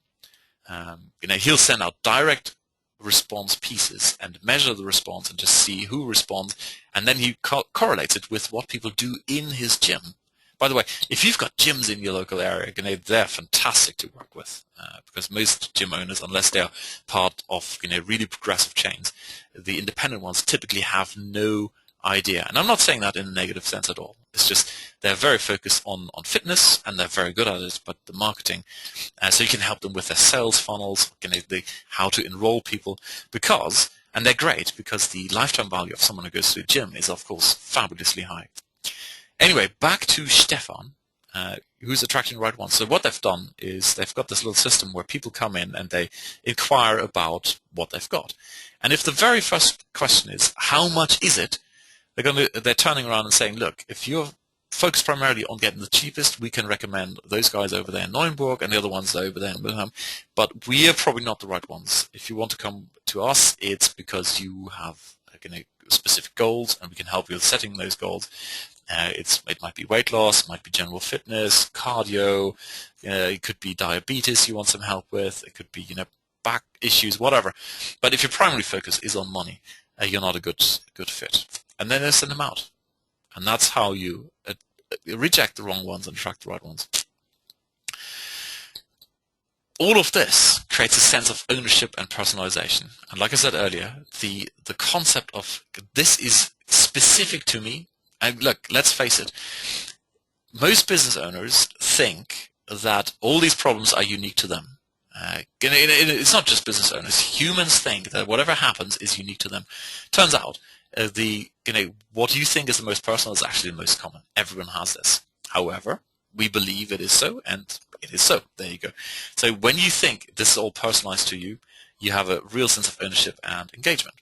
He'll send out direct response pieces and measure the response and just see who responds, and then he correlates it with what people do in his gym. By the way, if you've got gyms in your local area, they're fantastic to work with because most gym owners, unless they're part of really progressive chains, the independent ones typically have no idea. And I'm not saying that in a negative sense at all. It's just they're very focused on fitness, and they're very good at it, but the marketing. So you can help them with their sales funnels, how to enroll people, and they're great because the lifetime value of someone who goes to a gym is, of course, fabulously high. Anyway, back to Stefan. who's attracting the right ones. So what they've done is they've got this little system where people come in and they inquire about what they've got. And if the very first question is, how much is it? They're turning around and saying, look, if you're focused primarily on getting the cheapest, we can recommend those guys over there in Neuenburg and the other ones over there in Wilhelm, but we are probably not the right ones. If you want to come to us, it's because you have specific goals, and we can help you with setting those goals. It might be weight loss, it might be general fitness, cardio, it could be diabetes you want some help with, it could be back issues, whatever. But if your primary focus is on money, you're not a good fit. And then they send them out. And that's how you reject the wrong ones and attract the right ones. All of this creates a sense of ownership and personalization. And like I said earlier, the concept of this is specific to me. And look, let's face it, most business owners think that all these problems are unique to them. It's not just business owners. Humans think that whatever happens is unique to them. Turns out, what you think is the most personal is actually the most common. Everyone has this. However, we believe it is so, and it is so. There you go. So when you think this is all personalized to you, you have a real sense of ownership and engagement.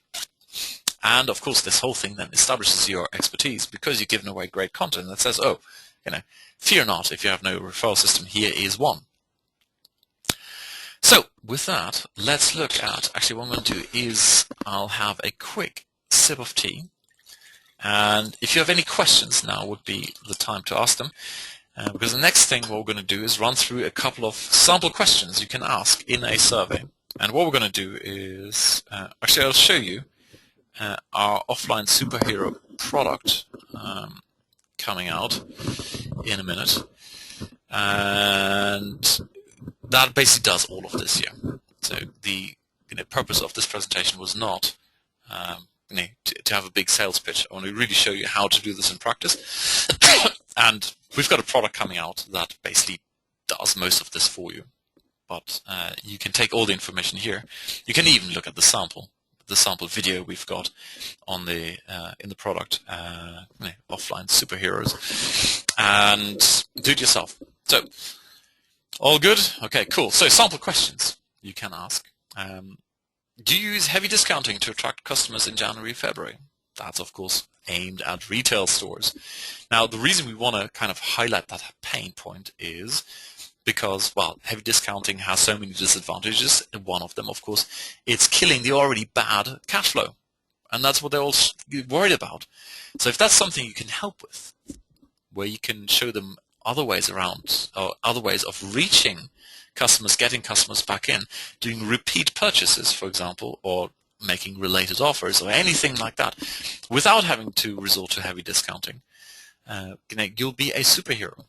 And of course, this whole thing then establishes your expertise because you've given away great content that says, oh, fear not, if you have no referral system, here is one. So with that, let's look at, actually what I'm going to do is I'll have a quick sip of tea. And if you have any questions, now would be the time to ask them. Because the next thing what we're going to do is run through a couple of sample questions you can ask in a survey. And what we're going to do is, actually I'll show you our offline superhero product coming out in a minute. And that basically does all of this here. So the purpose of this presentation was not to have a big sales pitch. I want to really show you how to do this in practice. And we've got a product coming out that basically does most of this for you. But you can take all the information here. You can even look at the sample video we've got on the in the product, offline superheroes, and do it yourself. So, all good? Okay, cool. So, sample questions you can ask. Do you use heavy discounting to attract customers in January, February? That's, of course, aimed at retail stores. Now, the reason we want to kind of highlight that pain point is because, well, heavy discounting has so many disadvantages. One of them, of course, it's killing the already bad cash flow. And that's what they're all worried about. So if that's something you can help with, where you can show them other ways around, or other ways of reaching customers, getting customers back in, doing repeat purchases, for example, or making related offers or anything like that, without having to resort to heavy discounting, you'll be a superhero.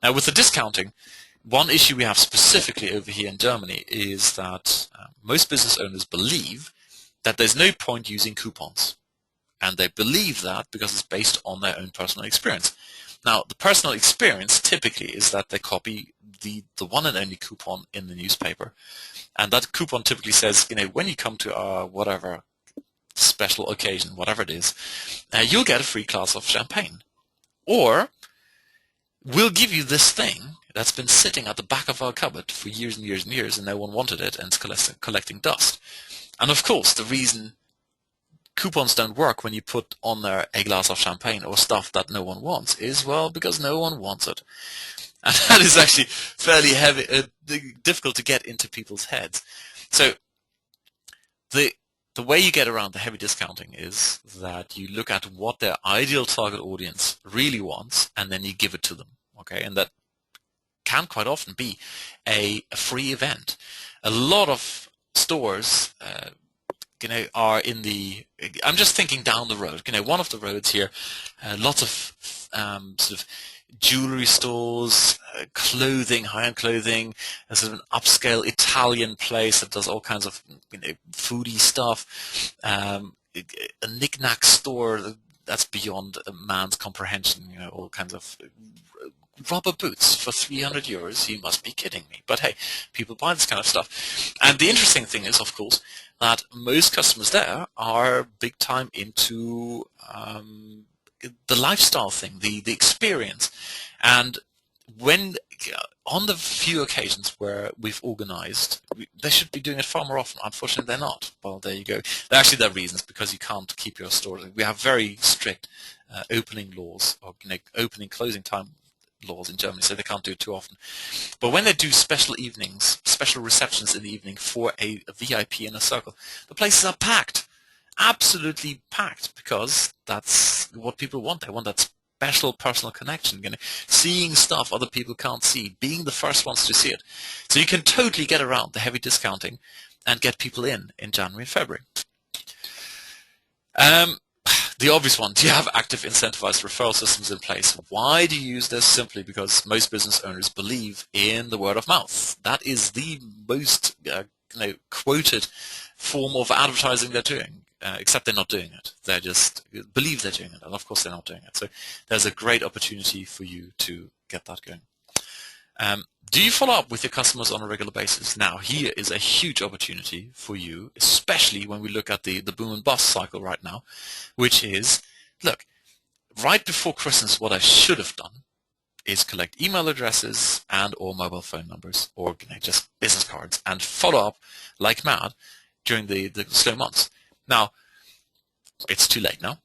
Now, with the discounting, one issue we have specifically over here in Germany is that most business owners believe that there's no point using coupons. And they believe that because it's based on their own personal experience. Now, the personal experience typically is that they copy the one and only coupon in the newspaper. And that coupon typically says, when you come to our whatever special occasion, whatever it is, you'll get a free glass of champagne. Or we'll give you this thing that's been sitting at the back of our cupboard for years and years and years, and no one wanted it, and it's collecting dust. And of course, the reason coupons don't work when you put on there a glass of champagne or stuff that no one wants is, well, because no one wants it. And that is actually fairly difficult to get into people's heads. So the way you get around the heavy discounting is that you look at what their ideal target audience really wants, and then you give it to them. Okay, and that can quite often be a free event. A lot of stores, are in the. I'm just thinking down the road. One of the roads here, lots of sort of jewelry stores, clothing, high-end clothing, a sort of an upscale Italian place that does all kinds of foodie stuff, a knick-knack store that's beyond a man's comprehension, all kinds of rubber boots for 300 euros, you must be kidding me. But hey, people buy this kind of stuff. And the interesting thing is, of course, that most customers there are big time into the lifestyle thing, the experience. And when on the few occasions where we've organized, they should be doing it far more often. Unfortunately, they're not. Well, there you go. Actually, there are reasons, because you can't keep your stores. We have very strict opening laws, or opening closing time laws in Germany, so they can't do it too often. But when they do special evenings, special receptions in the evening for a VIP inner circle, the places are packed, absolutely packed, because that's what people want. They want that special personal connection, seeing stuff other people can't see, being the first ones to see it. So you can totally get around the heavy discounting and get people in January and February. The obvious one, do you have active incentivized referral systems in place? Why do you use this? Simply because most business owners believe in the word of mouth. That is the most quoted form of advertising they're doing. Except they're not doing it. They just believe they're doing it, and of course they're not doing it. So there's a great opportunity for you to get that going. Do you follow up with your customers on a regular basis? Now, here is a huge opportunity for you, especially when we look at the boom and bust cycle right now, which is, look, right before Christmas, what I should have done is collect email addresses and or mobile phone numbers, or just business cards, and follow up like mad during the slow months. Now, it's too late now.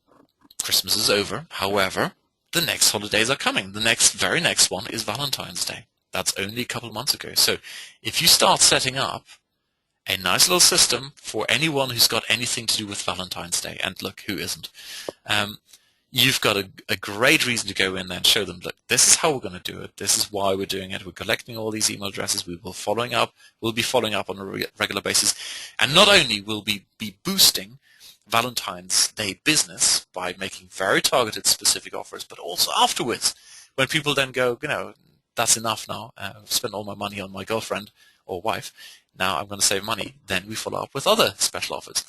Christmas is over. However, the next holidays are coming. The very next one is Valentine's Day. That's only a couple of months ago. So if you start setting up a nice little system for anyone who's got anything to do with Valentine's Day, and look, who isn't, you've got a great reason to go in there and show them, look, this is how we're going to do it. This is why we're doing it. We're collecting all these email addresses. We'll be following up on a regular basis. And not only will we be boosting Valentine's Day business by making very targeted specific offers, but also afterwards, when people then go, that's enough now. I've spent all my money on my girlfriend or wife. Now I'm going to save money. Then we follow up with other special offers.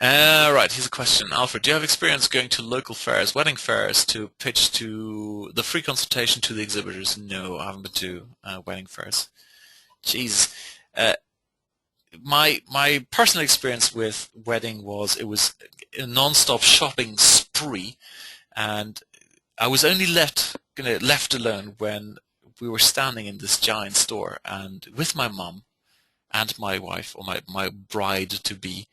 Right, here's a question. Alfred, do you have experience going to local fairs, wedding fairs, to pitch to the free consultation to the exhibitors? No, I haven't been to wedding fairs. Jeez. My personal experience with wedding was, it was a non-stop shopping spree, and I was only left alone when we were standing in this giant store, and with my mum and my wife, or my bride-to-be,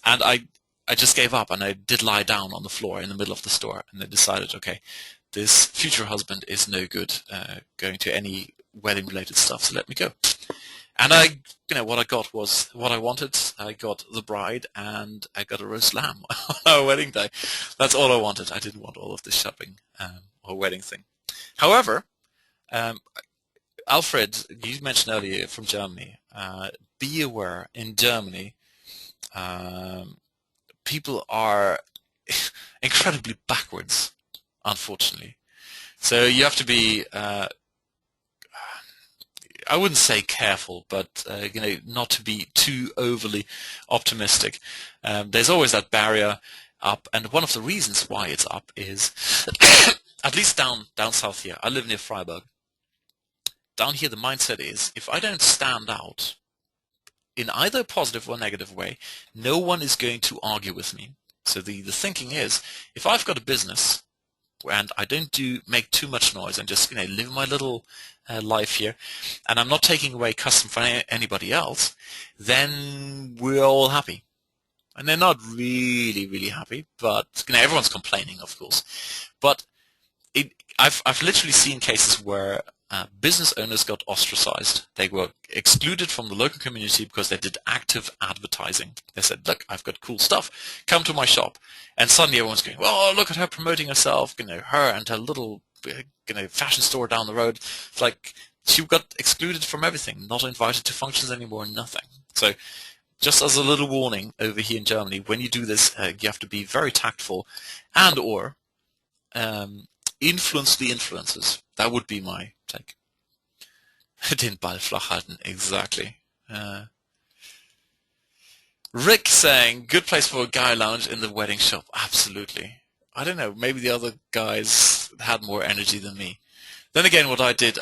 and I just gave up, and I did lie down on the floor in the middle of the store, and I decided, okay, this future husband is no good going to any wedding-related stuff, so let me go. And what I got was what I wanted. I got the bride, and I got a roast lamb on our wedding day. That's all I wanted. I didn't want all of this shopping or wedding thing. However, Alfred, you mentioned earlier from Germany. Be aware, in Germany, people are incredibly backwards, unfortunately. So you have to be, I wouldn't say careful, but not to be too overly optimistic. There's always that barrier up, and one of the reasons why it's up is, at least down south here, I live near Freiburg. Down here, the mindset is, if I don't stand out in either a positive or negative way, no one is going to argue with me. So the thinking is, if I've got a business and I don't make too much noise and just live my little life here, and I'm not taking away custom from anybody else, then we're all happy. And they're not really, really happy, but everyone's complaining, of course. But I've literally seen cases where business owners got ostracized. They were excluded from the local community because they did active advertising. They said, look, I've got cool stuff. Come to my shop. And suddenly everyone's going, oh, look at her promoting herself, her and her little fashion store down the road. It's like she got excluded from everything, not invited to functions anymore, nothing. So just as a little warning over here in Germany, when you do this, you have to be very tactful and or influence the influencers. That would be my take. Den Ball flach halten, exactly. Rick saying, good place for a guy lounge in the wedding shop. Absolutely. I don't know, maybe the other guys had more energy than me. Then again, what I did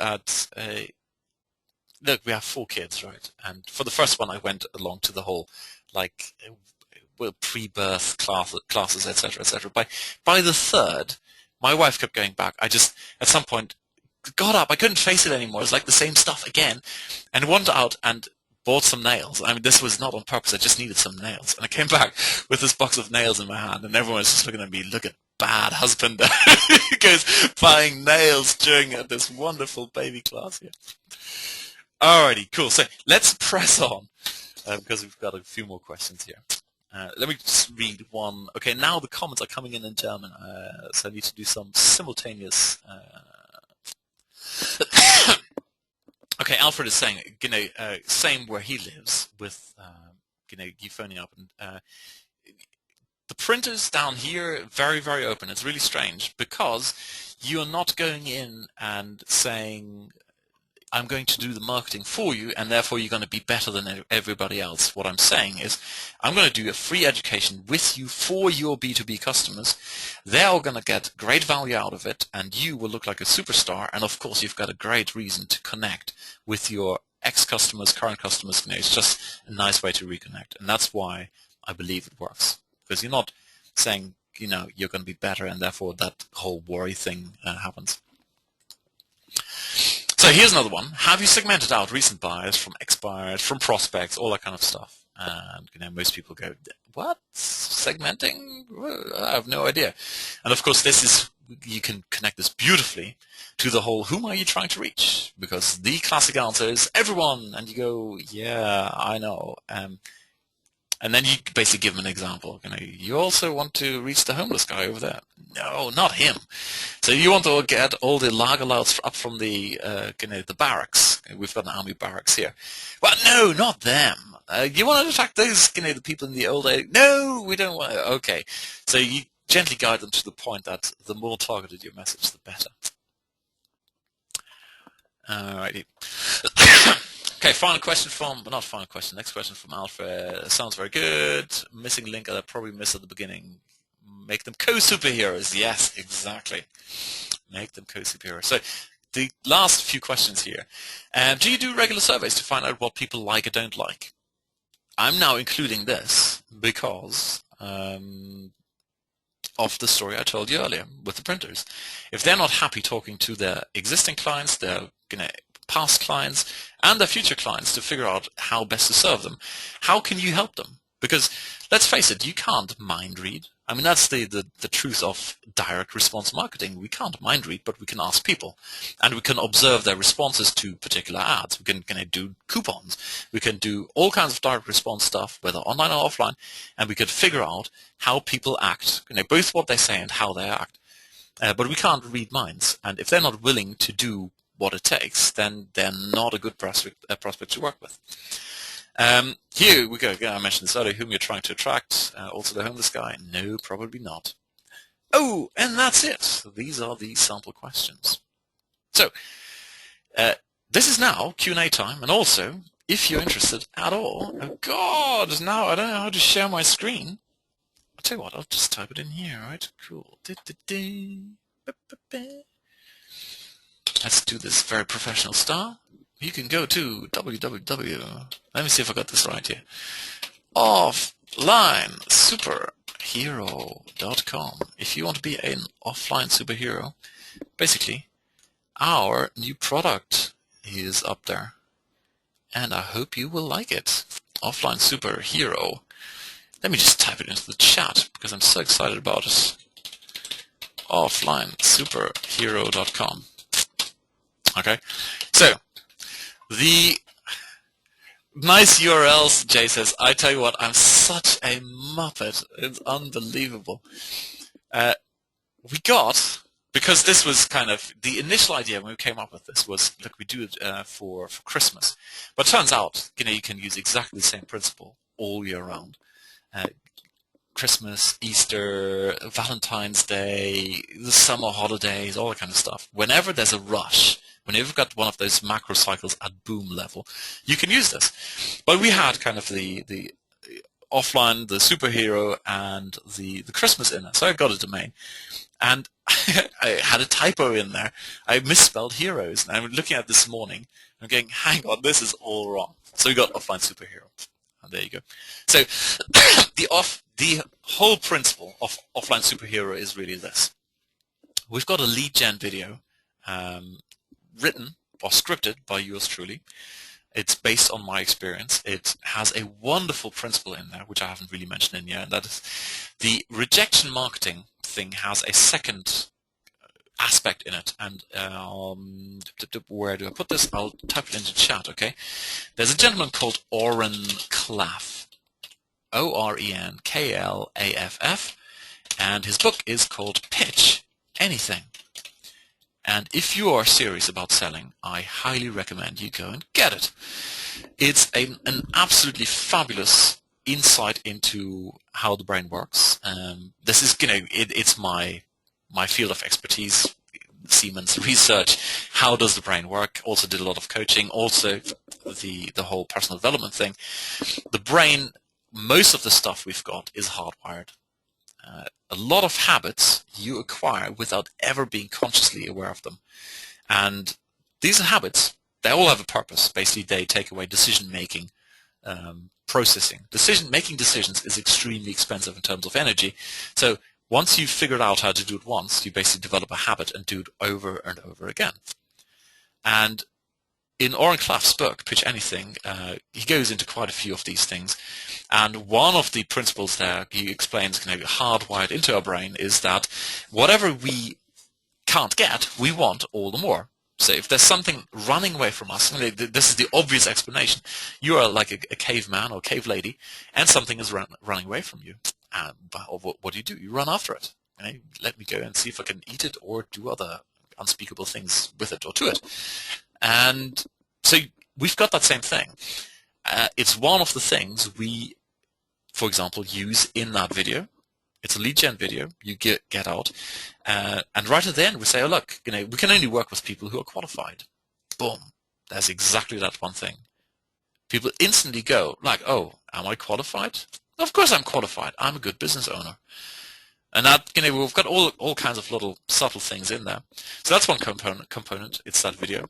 look, we have 4 kids, right? And for the first one, I went along to the whole, pre-birth classes, etc., etc. By the third, My wife kept going back. I just, at some point, got up. I couldn't face it anymore. It was like the same stuff again. And went out and bought some nails. I mean, this was not on purpose. I just needed some nails. And I came back with this box of nails in my hand, and everyone was just looking at me, look at bad husband. He goes buying nails during this wonderful baby class here. Alrighty, cool. So let's press on because we've got a few more questions here. Let me just read one. Okay, now the comments are coming in German, so I need to do some simultaneous. Okay, Alfred is saying, same where he lives with, you phoning up. And the printers down here, very, very open. It's really strange because you are not going in and saying, I'm going to do the marketing for you, and therefore you're going to be better than everybody else. What I'm saying is, I'm going to do a free education with you for your B2B customers. They're all going to get great value out of it, and you will look like a superstar. And of course, you've got a great reason to connect with your ex-customers, current customers. It's just a nice way to reconnect, and that's why I believe it works. Because you're not saying, you're going to be better, and therefore that whole worry thing happens. So here's another one. Have you segmented out recent buyers from expired, from prospects, all that kind of stuff? And most people go, what? Segmenting? I have no idea. And of course, you can connect this beautifully to the whole, whom are you trying to reach? Because the classic answer is everyone. And you go, yeah, I know. And then you basically give them an example. You also want to reach the homeless guy over there. No, not him. So you want to get all the lagerlouts up from the barracks. We've got an army barracks here. Well, no, not them. You want to attract those, the people in the old age? No, we don't want to. Okay. So you gently guide them to the point that the more targeted your message, the better. Alrighty. Okay, next question from Alfred. Sounds very good. Missing link that I probably missed at the beginning. Make them co-superheroes. Yes, exactly. Make them co-superheroes. So the last few questions here. Do you do regular surveys to find out what people like or don't like? I'm now including this because of the story I told you earlier with the printers. If they're not happy talking to their existing clients, their past clients, and their future clients to figure out how best to serve them, how can you help them? Because let's face it, you can't mind read. I mean, that's the truth of direct response marketing. We can't mind read, but we can ask people, and we can observe their responses to particular ads. We can do coupons. We can do all kinds of direct response stuff, whether online or offline, and we could figure out how people act, both what they say and how they act. But we can't read minds, and if they're not willing to do what it takes, then they're not a good prospect to work with. Here we go. Again, I mentioned this earlier, whom you're trying to attract. Also the homeless guy. No, probably not. Oh, and that's it. These are the sample questions. So, this is now Q&A time, and also, if you're interested at all, oh God, now I don't know how to share my screen. I'll tell you what, I'll just type it in here, right? Cool. Let's do this very professional style. You can go to let me see if I got this right here, offlinesuperhero.com. If you want to be an offline superhero, basically, our new product is up there, and I hope you will like it. Offline Superhero. Let me just type it into the chat because I'm so excited about it. offlinesuperhero.com. Okay, so the nice URLs, Jay says, I tell you what, I'm such a muppet. It's unbelievable. We got, because this was kind of, the initial idea when we came up with this was, look, we do it for Christmas. But it turns out, you can use exactly the same principle all year round. Christmas, Easter, Valentine's Day, the summer holidays, all that kind of stuff. Whenever there's a rush, whenever you've got one of those macro cycles at boom level, you can use this. But we had kind of the offline, the superhero, and the Christmas in it. So I got a domain. And I had a typo in there. I misspelled heroes. And I'm looking at this morning. I'm going, hang on, this is all wrong. So we got offline superhero. And there you go. So the whole principle of offline superhero is really this. we've got a lead gen video written or scripted by yours truly. It's based on my experience. It has a wonderful principle in there, which I haven't really mentioned in yet, and that is the rejection marketing thing has a second aspect in it. And where do I put this? I'll type it into chat, okay? There's a gentleman called Oren Klaff, Orenklaff, and his book is called Pitch Anything. And if you are serious about selling, I highly recommend you go and get it. It's an absolutely fabulous insight into how the brain works. This is, it's my field of expertise, Siemens research. How does the brain work? Also did a lot of coaching. Also the whole personal development thing. The brain, most of the stuff we've got is hardwired. A lot of habits you acquire without ever being consciously aware of them. And these habits, they all have a purpose. Basically, they take away decision-making, processing. Making decisions is extremely expensive in terms of energy. So once you've figured out how to do it once, you basically develop a habit and do it over and over again. And in Oren Klaff's book, Pitch Anything, he goes into quite a few of these things. And one of the principles there he explains hardwired into our brain is that whatever we can't get, we want all the more. So if there's something running away from us, this is the obvious explanation. You are like a caveman or cave lady, and something is running away from you. What do? You run after it. Let me go and see if I can eat it or do other unspeakable things with it or to it. And so we've got that same thing. It's one of the things we, for example, use in that video. It's a lead gen video. You get out, and right at the end we say, oh look, we can only work with people who are qualified. Boom. There's exactly that one thing. People instantly go like, oh, am I qualified? Of course I'm qualified. I'm a good business owner. And that, we've got all kinds of little subtle things in there. So that's one component. It's that video.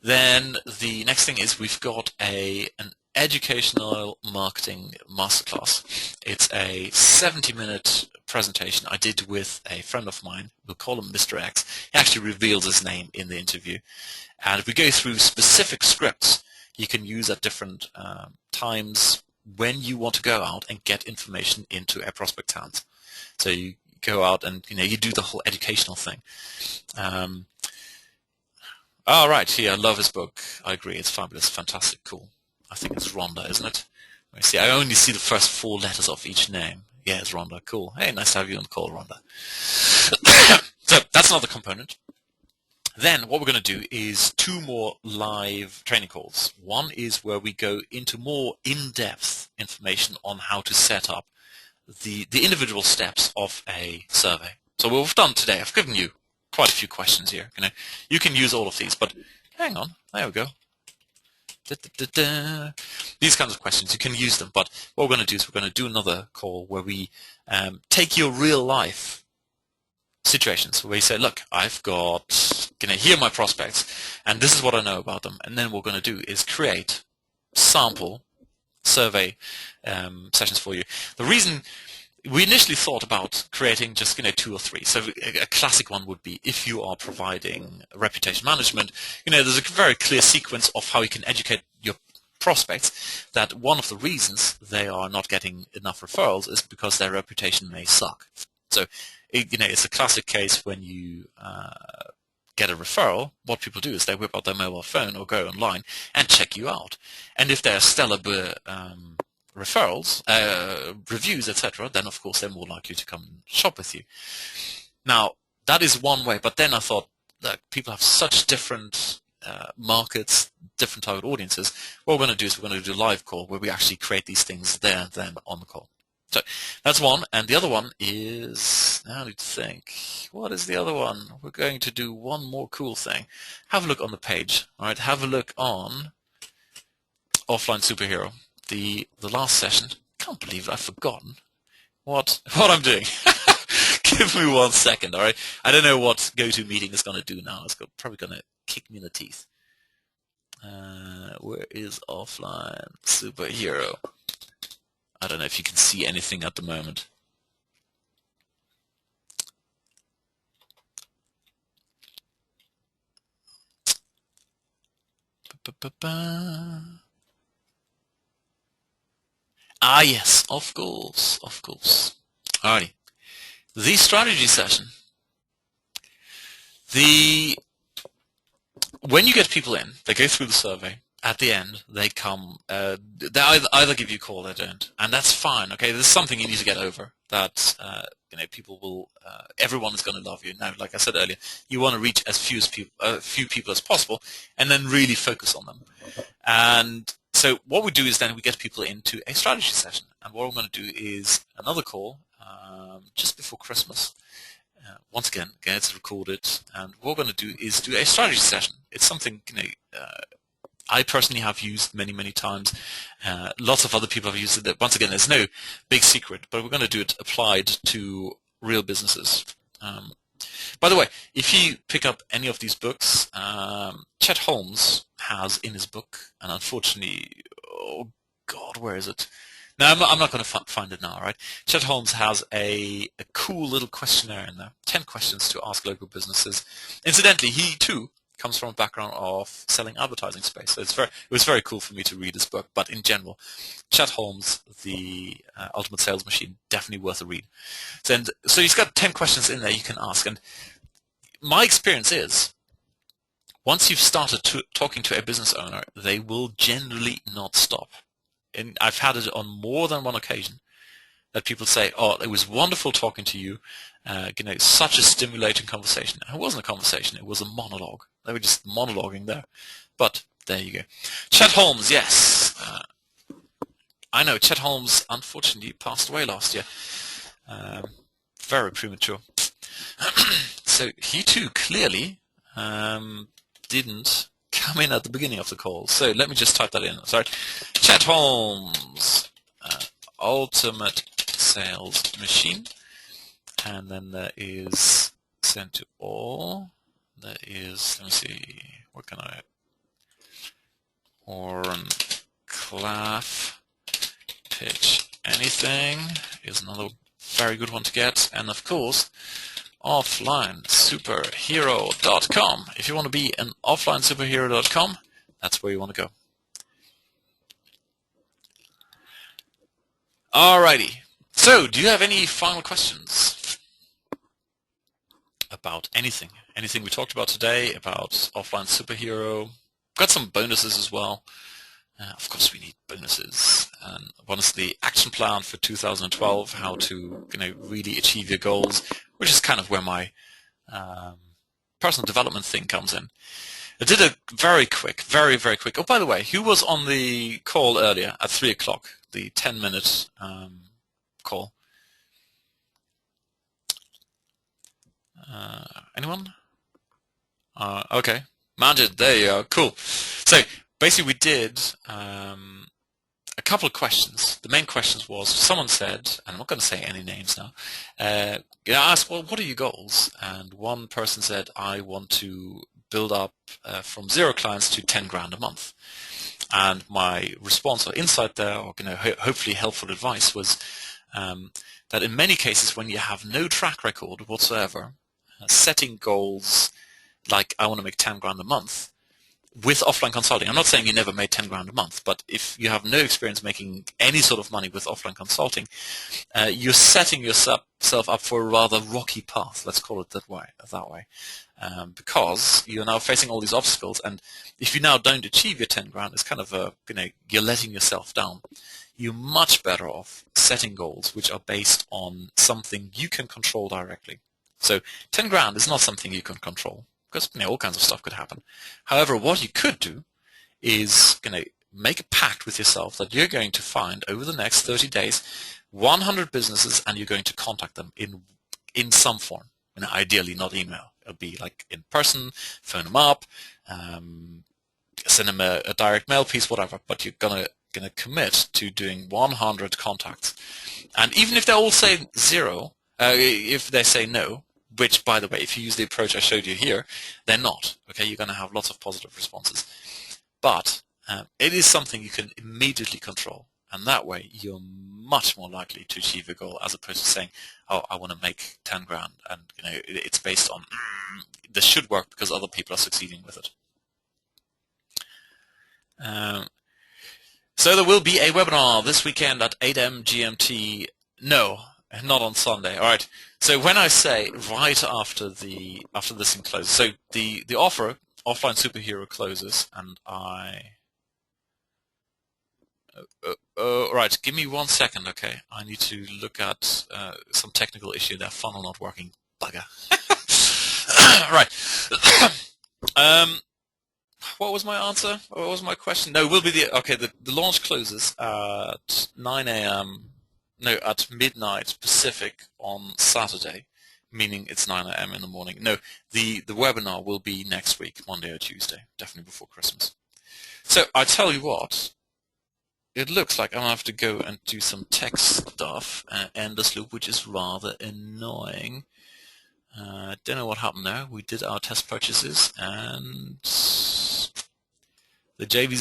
Then the next thing is we've got an educational marketing masterclass. It's a 70-minute presentation I did with a friend of mine. We'll call him Mr. X. He actually reveals his name in the interview. And we go through specific scripts you can use at different times when you want to go out and get information into a prospect's hands. So you go out and you do the whole educational thing. All right, I love his book. I agree, it's fabulous, fantastic, cool. I think it's Rhonda, isn't it? I see. I only see the first 4 letters of each name. Yeah, it's Rhonda. Cool. Hey, nice to have you on the call, Rhonda. So that's another component. Then what we're going to do is 2 more live training calls. One is where we go into more in-depth information on how to set up the individual steps of a survey. So what we've done today, I've given you quite a few questions here. You can use all of these, but hang on, there we go. These kinds of questions, you can use them, but what we're going to do is we're going to do another call where we take your real life situations where you say, look, I've got, here are my prospects, and this is what I know about them, and then what we're going to do is create sample survey sessions for you. The reason we initially thought about creating just 2 or 3. So a classic one would be if you are providing reputation management, there's a very clear sequence of how you can educate your prospects that one of the reasons they are not getting enough referrals is because their reputation may suck. So it's a classic case when you get a referral, what people do is they whip out their mobile phone or go online and check you out. And if they're stellar referrals, reviews, etc., then of course they're more likely to come and shop with you. Now, that is one way, but then I thought, look, people have such different markets, different target audiences. What we're going to do is we're going to do a live call where we actually create these things there and then on the call. So that's one, and the other one is, now I need to think, what is the other one? We're going to do one more cool thing. Have a look on the page, all right? Have a look on Offline Superhero. The last session. Can't believe I've forgotten what I'm doing. Give me 1 second, all right? I don't know what GoToMeeting is going to do now. It's probably going to kick me in the teeth. Where is Offline Superhero? I don't know if you can see anything at the moment. Ah, yes, of course, of course. Alrighty. The strategy session. When you get people in, they go through the survey. At the end, they come. They either give you a call, or they don't, and that's fine. Okay, there's something you need to get over. That people will. Everyone is going to love you. Now, like I said earlier, you want to reach as few people as possible, and then really focus on them. And so, what we do is then we get people into a strategy session, and what we're going to do is another call just before Christmas. Once again, it's recorded, and what we're going to do is do a strategy session. It's something I personally have used many, many times. Lots of other people have used it. Once again, there's no big secret, but we're going to do it applied to real businesses. By the way, if you pick up any of these books, Chet Holmes has in his book, and unfortunately, oh God, where is it? No, I'm not going to find it now, right? Chet Holmes has a cool little questionnaire in there, 10 questions to ask local businesses. Incidentally, he too comes from a background of selling advertising space. So it was very cool for me to read this book, but in general, Chet Holmes, The Ultimate Sales Machine, definitely worth a read. So he's got 10 questions in there you can ask, and my experience is, once you've started talking to a business owner, they will generally not stop. And I've had it on more than one occasion that people say, "Oh, it was wonderful talking to you. Such a stimulating conversation." And it wasn't a conversation; it was a monologue. They were just monologuing there. But there you go. Chet Holmes, yes, I know. Chet Holmes unfortunately passed away last year, very premature. So he too clearly didn't come in at the beginning of the call. So let me just type that in. Sorry. Chet Holmes, Ultimate Sales Machine. And then there is send to all. There is, let me see, what can I, Orn Claff, pitch anything is another very good one to get. And of course, offlinesuperhero.com. If you want to be an offlinesuperhero.com, that's where you want to go. Alrighty. So, do you have any final questions about anything? Anything we talked about today, about Offline Superhero? Got some bonuses as well. Of course, we need bonuses. And one is the action plan for 2012, how to really achieve your goals, which is kind of where my personal development thing comes in. I did a very quick. Oh, by the way, who was on the call earlier at 3 o'clock, the 10-minute call? Anyone? Okay. Majid, there you are. Cool. So basically we did a couple of questions. The main questions was, someone said, and I'm not going to say any names now, I asked, well, what are your goals? And one person said, I want to build up from 0 clients to 10 grand a month. And my response or insight there, or hopefully helpful advice, was that in many cases when you have no track record whatsoever, setting goals like I want to make 10 grand a month with offline consulting. I'm not saying you never made 10 grand a month, but if you have no experience making any sort of money with offline consulting, you're setting yourself up for a rather rocky path, let's call it that way, because you're now facing all these obstacles, and if you now don't achieve your 10 grand, it's kind of you're letting yourself down. You're much better off setting goals which are based on something you can control directly. So 10 grand is not something you can control, because all kinds of stuff could happen. However, what you could do is make a pact with yourself that you're going to find over the next 30 days 100 businesses, and you're going to contact them in some form. Ideally not email. It'll be like in person, phone them up, send them a direct mail piece, whatever. But you're gonna commit to doing 100 contacts, and even if they all say 0, if they say no, which, by the way, if you use the approach I showed you here, they're not. Okay, you're going to have lots of positive responses. But it is something you can immediately control, and that way you're much more likely to achieve your goal, as opposed to saying, "Oh, I want to make 10 grand," and it's based on this should work because other people are succeeding with it. So there will be a webinar this weekend at 8 a.m. GMT. No, not on Sunday. All right. So when I say right after this thing closes, so the offer offline superhero closes, and right. Give me 1 second, okay? I need to look at some technical issue. That funnel not working. Bugger. Right. What was my answer? What was my question? No, will be the launch closes at 9 a.m. No, at midnight Pacific on Saturday, meaning it's 9 a.m. in the morning. No, the webinar will be next week, Monday or Tuesday, definitely before Christmas. So I tell you what, it looks like I'm gonna have to go and do some text stuff and end this loop, which is rather annoying. Don't know what happened there. We did our test purchases, and the JV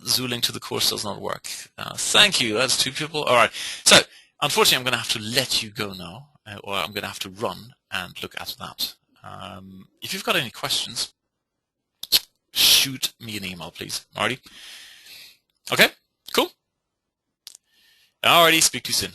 Zoo link to the course does not work. Thank you. That's 2 people. All right. So, unfortunately, I'm going to have to let you go now, or I'm going to have to run and look at that. If you've got any questions, shoot me an email, please. Alrighty. Okay. Cool. Alrighty. Speak to you soon.